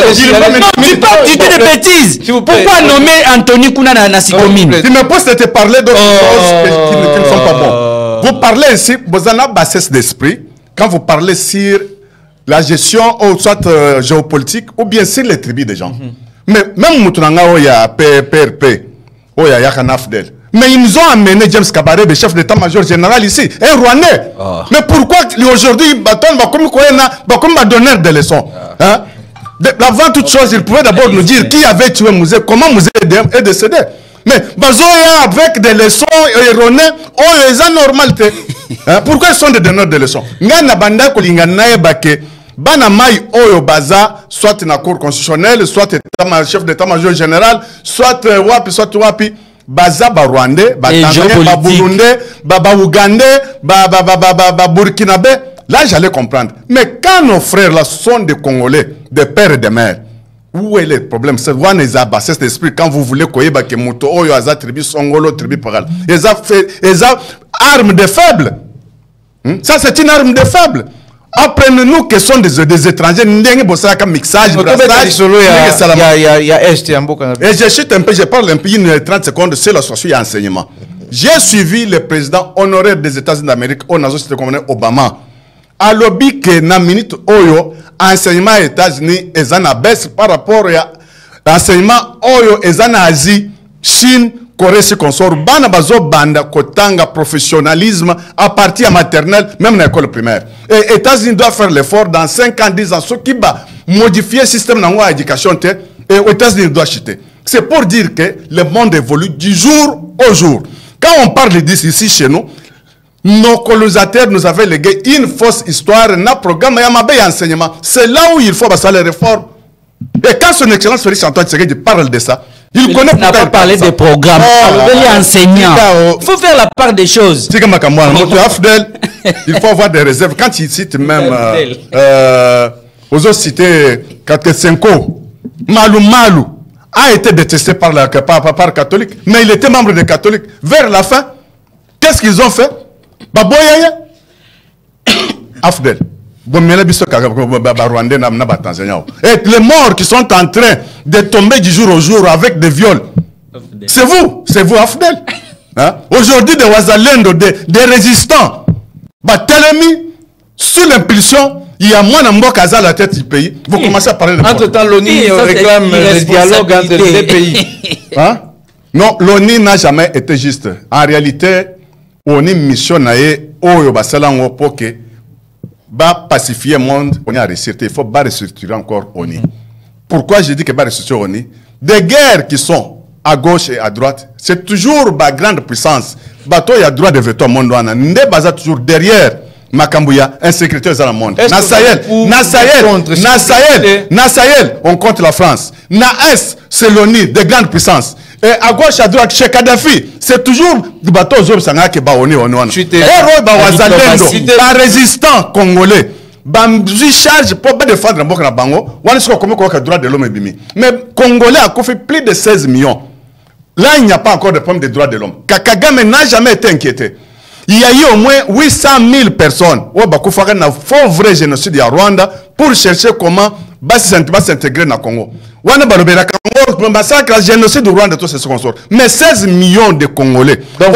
parles de bêtises pourquoi nommer Anthony kuna na sikomi tu me poses de te parler d'autres choses qui ne sont pas bons. Vous parlez ici, vous en avez bassesse d'esprit quand vous parlez sur la gestion ou soit géopolitique ou bien sur les tribus des gens. Mais même Moutounanga, il y a PRP, il y a Yakanafdel. Mais ils nous ont amené James Kabaré, le chef d'état-major général ici, un Rwandais. Mais pourquoi aujourd'hui, Baton va donner des leçons avant toute chose, il pouvait d'abord nous dire qui avait tué Mouzé, comment Mouzé est décédé. Mais Bazoya avec des leçons erronées, oh les anormalités. Pourquoi ils sont des donneurs de leçons? Ngana banda kolingana ebake bana mai oyo baza soit na cour constitutionnelle, soit chef d'état-major général, soit wapi baza ba Rwandais, ba Tanzaniens, ba Burundais, ba Ougandais, ba Burkinabé. Là j'allais comprendre. Mais quand nos frères là sont des Congolais, des pères et des mères, où est le problème? C'est one is a cet esprit quand vous voulez koyeba ke moto oyo aza tribu songolo tribu paral. Ils ont arme de faible. Ça c'est une arme de faible. Apprenez-nous que sont des étrangers. Ndenge bossa ka mixage, brassage. Il y a Est et Amboka. Et je chute un peu, je parle un peu, 30 secondes, c'est la source et enseignement. J'ai suivi le président honoraire des États-Unis d'Amérique, au Nazo Obama. À lobby que na minute oyo, enseignement aux États-Unis et en baisse par rapport à enseignement oyo et en Asie, Chine, Corée, ce qu'on sort. Bana bazo banda kotanga professionnalisme à partir maternelle, même dans l'école primaire. Et les États-Unis doivent faire l'effort dans 5 ans, 10 ans, ce qui va modifier le système de l'éducation et aux États-Unis doivent chuter. C'est pour dire que le monde évolue du jour au jour. Quand on parle d'ici chez nous, nos colonisateurs nous avaient légué une fausse histoire, un programme et un enseignement. C'est là où il faut passer les réformes. Et quand son excellence Félix Antoine Tshisekedi parle de ça, il connaît n'a pas parlé des programmes. Il est enseignant. Il faut faire la part des choses. Il faut avoir des réserves. Quand il cite même aux autres cités, Katesenko, Malou a été détesté par catholique, mais il était membre des catholiques. Vers la fin, qu'est-ce qu'ils ont fait? Afdel. Et les morts qui sont en train de tomber du jour au jour avec des viols, c'est vous Afdel. Hein? Aujourd'hui, des Ouazalendo, des résistants, Telemi, sous l'impulsion, il y a moins de Mboka à la tête du pays. Vous commencez à parler de entre-temps, l'ONU réclame le dialogue entre les deux pays. Hein? Non, l'ONU n'a jamais été juste. En réalité, l'ONU missionnaire au Basalango pour que pacifier le monde, on a réussi. Il faut restructurer encore l'ONU. Pourquoi je dis que restructurer l'ONU? Des guerres qui sont à gauche et à droite, c'est toujours la grande puissance. Bateau, il y a droit de veto au monde. N'est pas toujours derrière Makambouya, insécurité dans le monde. Na Sahel, on compte la France. Na Est, c'est l'ONU, des grandes puissances. Et à gauche, à droite, chez Kadhafi, c'est toujours le bateau Zob Sanga qui est baoné. Un résistant congolais. Bambi charge pour défendre le Bango. On est sur le droit de l'homme. Mais Congolais a fait plus de 16 millions. Là, il n'y a pas encore de problème des droits de l'homme. Kagame n'a jamais été inquiété. Il y a eu au moins 800 000 personnes qui ont fait un faux vrai génocide à Rwanda pour chercher comment s'intégrer dans le Congo. Le massacre, le génocide du Rwanda, tout ce qu'on sort. Mais 16 millions de Congolais. Donc, on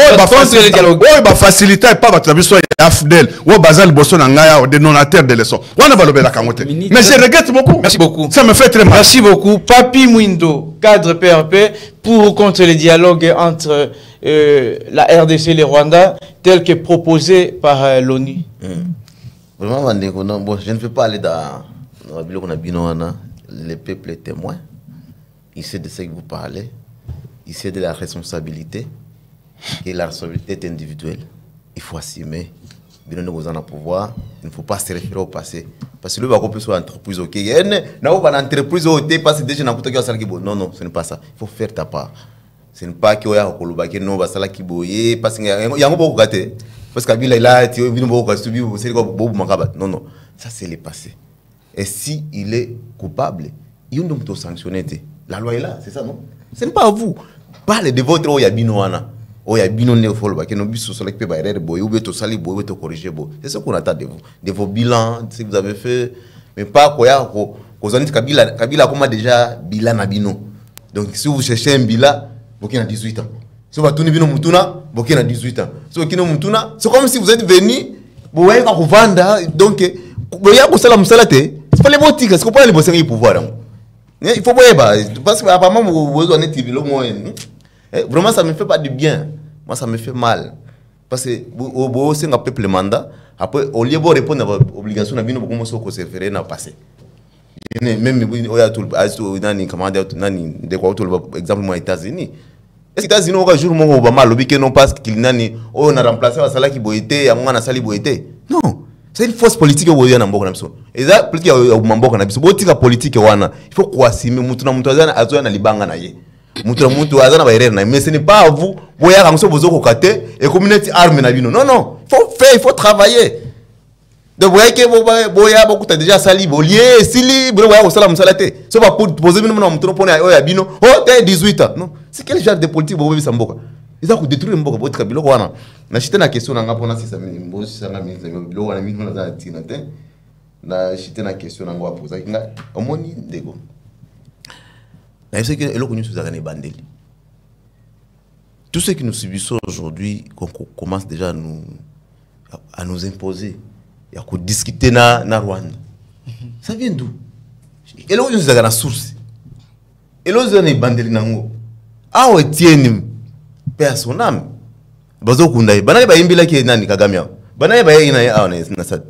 va faciliter pas votre vie sur Afdel, ou Bazal Bossonangaya, des donateurs de leçons. Mais je regrette beaucoup. Merci beaucoup. Ça me fait très mal. Merci beaucoup. Papi Mwindo, cadre PRP, pour ou contre le dialogue entre la RDC et le Rwanda, tel que proposé par l'ONU. Vraiment, bon, je ne veux pas aller dans le peuple est témoin. Il sait de ce que vous parlez. Il sait de la responsabilité. Et la responsabilité est individuelle. Il faut assumer. Il ne faut pas se référer au passé. Parce que le bateau peut être une entreprise. Ok, entreprise parce déjà non, non, ce n'est pas ça. Il faut faire ta part. Ce n'est pas que non, parce que il y a beaucoup de parce que non, non, ça c'est le passé. Et si il est coupable, il doit sanctionner. La loi est là, c'est ça, non? Ce n'est pas à vous. Parlez de votre oyabinoana. Oyabino ne faut pas que nous puissions se l'équiper par boy ou bien sali boy ou corriger boy. C'est ce qu'on attend de vous, de vos bilans, si vous avez fait, mais pas quoi Kabila comme déjà bilan abino. Donc si vous cherchez un bilan, vous avez 18 ans. Si vous avez bino mutuna, vous avez 18 ans. Si vous avez mutuna, c'est comme si vous êtes venu, vous voyez quand vous vendez, donc vous voyez que c'est la musalate. C'est pas les boutiques, c'est pas les boutiques pouvoir. Il faut voir parce que apparemment vous avez TV vraiment ça me fait pas du bien. Moi ça me fait mal parce que vous c'est un peuple mandat après au lieu de répondre à vos obligations na bino beaucoup so ko se faire na passé. Même oya tout nani commander nani de quoi tout exemple moi États-Unis. Est-ce que États-Unis au jour mon Obama lobby que non parce qu'il nani on a remplacé wa sala ki boité ya mwana sali boité. Non. C'est une force politique au Boyana Mboka Namso. Et ça, politique au Mamboka Namso. Politique politique wana. Il faut quoi si mutuna mutazana azona libanga na ye. Mutuna mutu azana ba erreur na. Mais ce n'est pas à vous. Boya Ramso bozo kokate et communauté arme na bino. Non non. Il faut faire, il faut travailler. Donc vous voyez que boya beaucoup t'as déjà sali bolier, sili, boya au salam salate. C'est pas pour poser bino mutuna pone oya bino. Oh, t'es 18 ans. Non. C'est quel genre de politique boya Samboka? Ils ont détruit Mboka pour kabilo wana. Na chita na question na ngapona si ça me mbosi sanga mi lo wana mi na za tinate na chité na question nango a poser nga omoni ndeko na ce que eloko nous a gagné bandeli. Tout ce que nous subissons aujourd'hui qu'on commence déjà à nous imposer et à discuter na Rwanda. Ça vient d'où? Eloko nous a gagné source. Eloko nous a bandeli nango. Ah ouais tieni personnam. Bazo kunda bana ba yimbila ke nani Kagame yao. Bana ba yina ya na sad.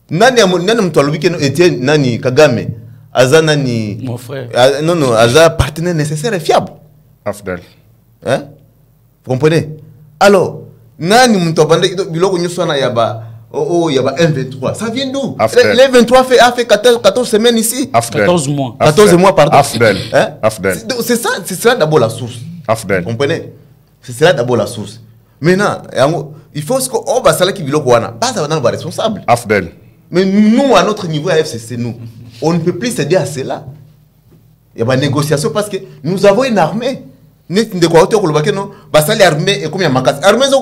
Nani mtu alobike Etienne nani Kagame aza nani mon frère non aza partenaire nécessaire et fiable. Afdel. Hein? Vous comprenez? Alors nani mtu abande biloko nyuso na yaba yaba M23. Ça vient d'où? Les 23 a fait 14 semaines ici. Afdel. 14 mois. 14 mois pardon. Afdel. Hein? Afdel. C'est ça d'abord la source. Afdel. Vous comprenez? C'est cela d'abord la source. Maintenant, il faut que on va savoir qui biloko wana. Pas ça va responsable. Afdel. Mais nous, à notre niveau à FCC, nous, on ne peut plus céder à cela. Il y a une négociation parce que nous avons une armée. Nous avons une armée et combien de makas. L'armée, c'est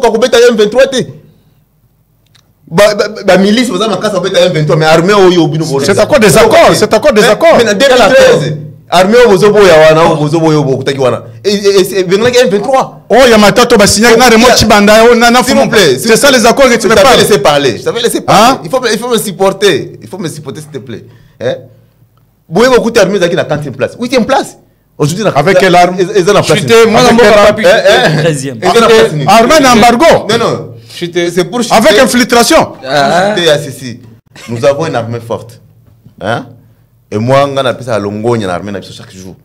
M23. La milice, c'est M23, mais l'armée, c'est encore des accords. C'est encore des accords. Mais en 2013, l'armée, et M23. Oh, il y a ma tante qui a signé un remote Chibanda. S'il vous plaît. C'est ça les accords que tu veux pas. Je t'avais laissé parler. Je t'avais laissé parler. Il faut me supporter. Il faut me supporter, s'il te plaît. Vous avez beaucoup d'armées qui sont à la 40e place. 8e place. Aujourd'hui, avec quelle arme? Chuté, moi, je suis 13e. Armée d'embargo. Non. C'est pour chuter. Avec infiltration. Nous avons une armée forte. Et moi, je appelle ça Longogne, l'armée chaque jour.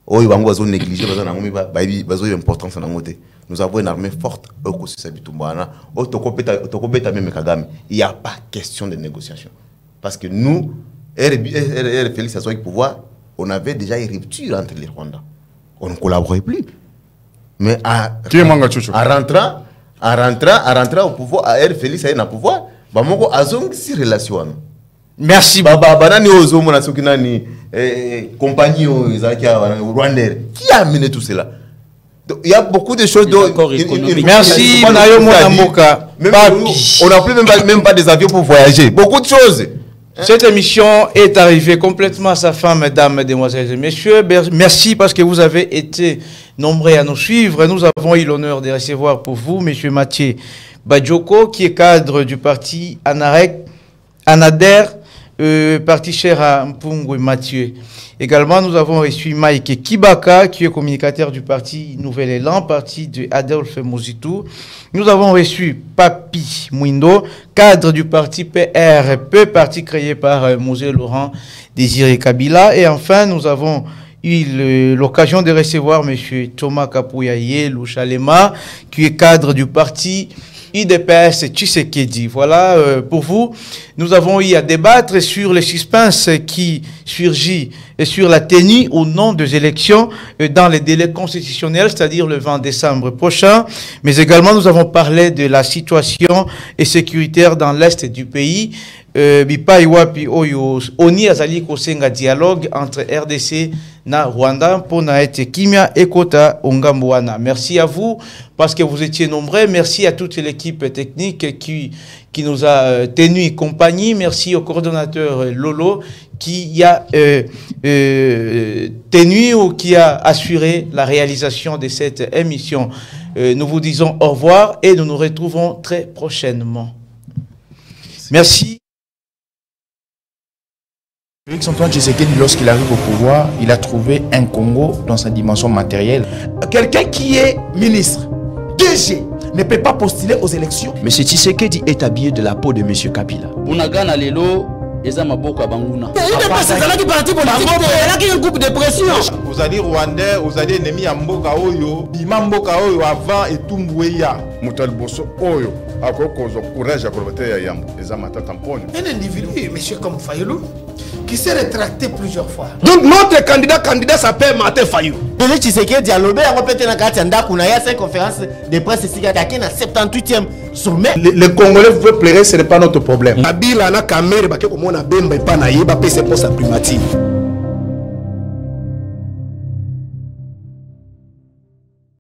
Oh, ils vont négliger l'importance de l'importance. Nous avons une armée forte. Il n'y a pas question de négociation. Parce que nous, Félix Assoy pouvoir, on avait déjà une rupture entre les Rwandais. On ne collaborait plus. Mais en rentrant au pouvoir, Félix Assoy au pouvoir, il a une relation. Merci. Compagnie rwandaise. Qui a amené tout cela? Il y a beaucoup de choses. Merci. On n'a même pas des avions pour voyager. Beaucoup de choses. Cette émission est arrivée complètement à sa fin, mesdames, mesdemoiselles et messieurs. Merci parce que vous avez été nombreux à nous suivre. Nous avons eu l'honneur de recevoir pour vous M. Mathieu Badjoko, qui est cadre du parti Anader, parti cher à Mpungu Mathieu. Également, nous avons reçu Mike Kibaka, qui est communicateur du parti Nouvel Élan, parti de Adolphe Mozitou. Nous avons reçu Papi Mwindo, cadre du parti PRP, parti créé par Mosé Laurent Désiré Kabila. Et enfin, nous avons eu l'occasion de recevoir M. Thomas Kapouyaye Louchalema, qui est cadre du parti IDPS Tshisekedi. Voilà, pour vous, nous avons eu à débattre sur les suspens qui surgit et sur la tenue au nom des élections dans les délais constitutionnels, c'est-à-dire le 20 décembre prochain. Mais également, nous avons parlé de la situation et sécuritaire dans l'est du pays. Oni azali kosenga dialogue entre RDC na Rwanda pour na ete kimia ekota ongambuana. Merci à vous parce que vous étiez nombreux. Merci à toute l'équipe technique qui nous a tenu compagnie. Merci au coordonnateur Lolo qui a tenu ou qui a assuré la réalisation de cette émission. Nous vous disons au revoir et nous nous retrouvons très prochainement. Merci. Félix Antoine Tshisekedi, lorsqu'il arrive au pouvoir, il a trouvé un Congo dans sa dimension matérielle. Quelqu'un qui est ministre, DG, ne peut pas postuler aux élections. M. Tshisekedi est habillé de la peau de M. Kabila. Bunagana lelo eza maboko banguna. Vous allez Rwandais, vous allez ennemi à Mboka Oyo, Bima Mboka Oyo avant et Tumboueya. Mutal Bosso Oyo, à quoi courage à Kolbate Yambo, les amateurs tampons. Un individu, monsieur comme Fayulu, qui s'est rétracté plusieurs fois. Donc notre candidat s'appelle Martin Fayulu. Félix Tshisekedi a lobé à répéter dans la Ndakuna, il y a 5 conférences de presse ici à 78e sommet. Les Congolais veulent pleurer, ce n'est pas notre problème. Kabila na kamere bake komona bemba epana yeba pese pour sa primature.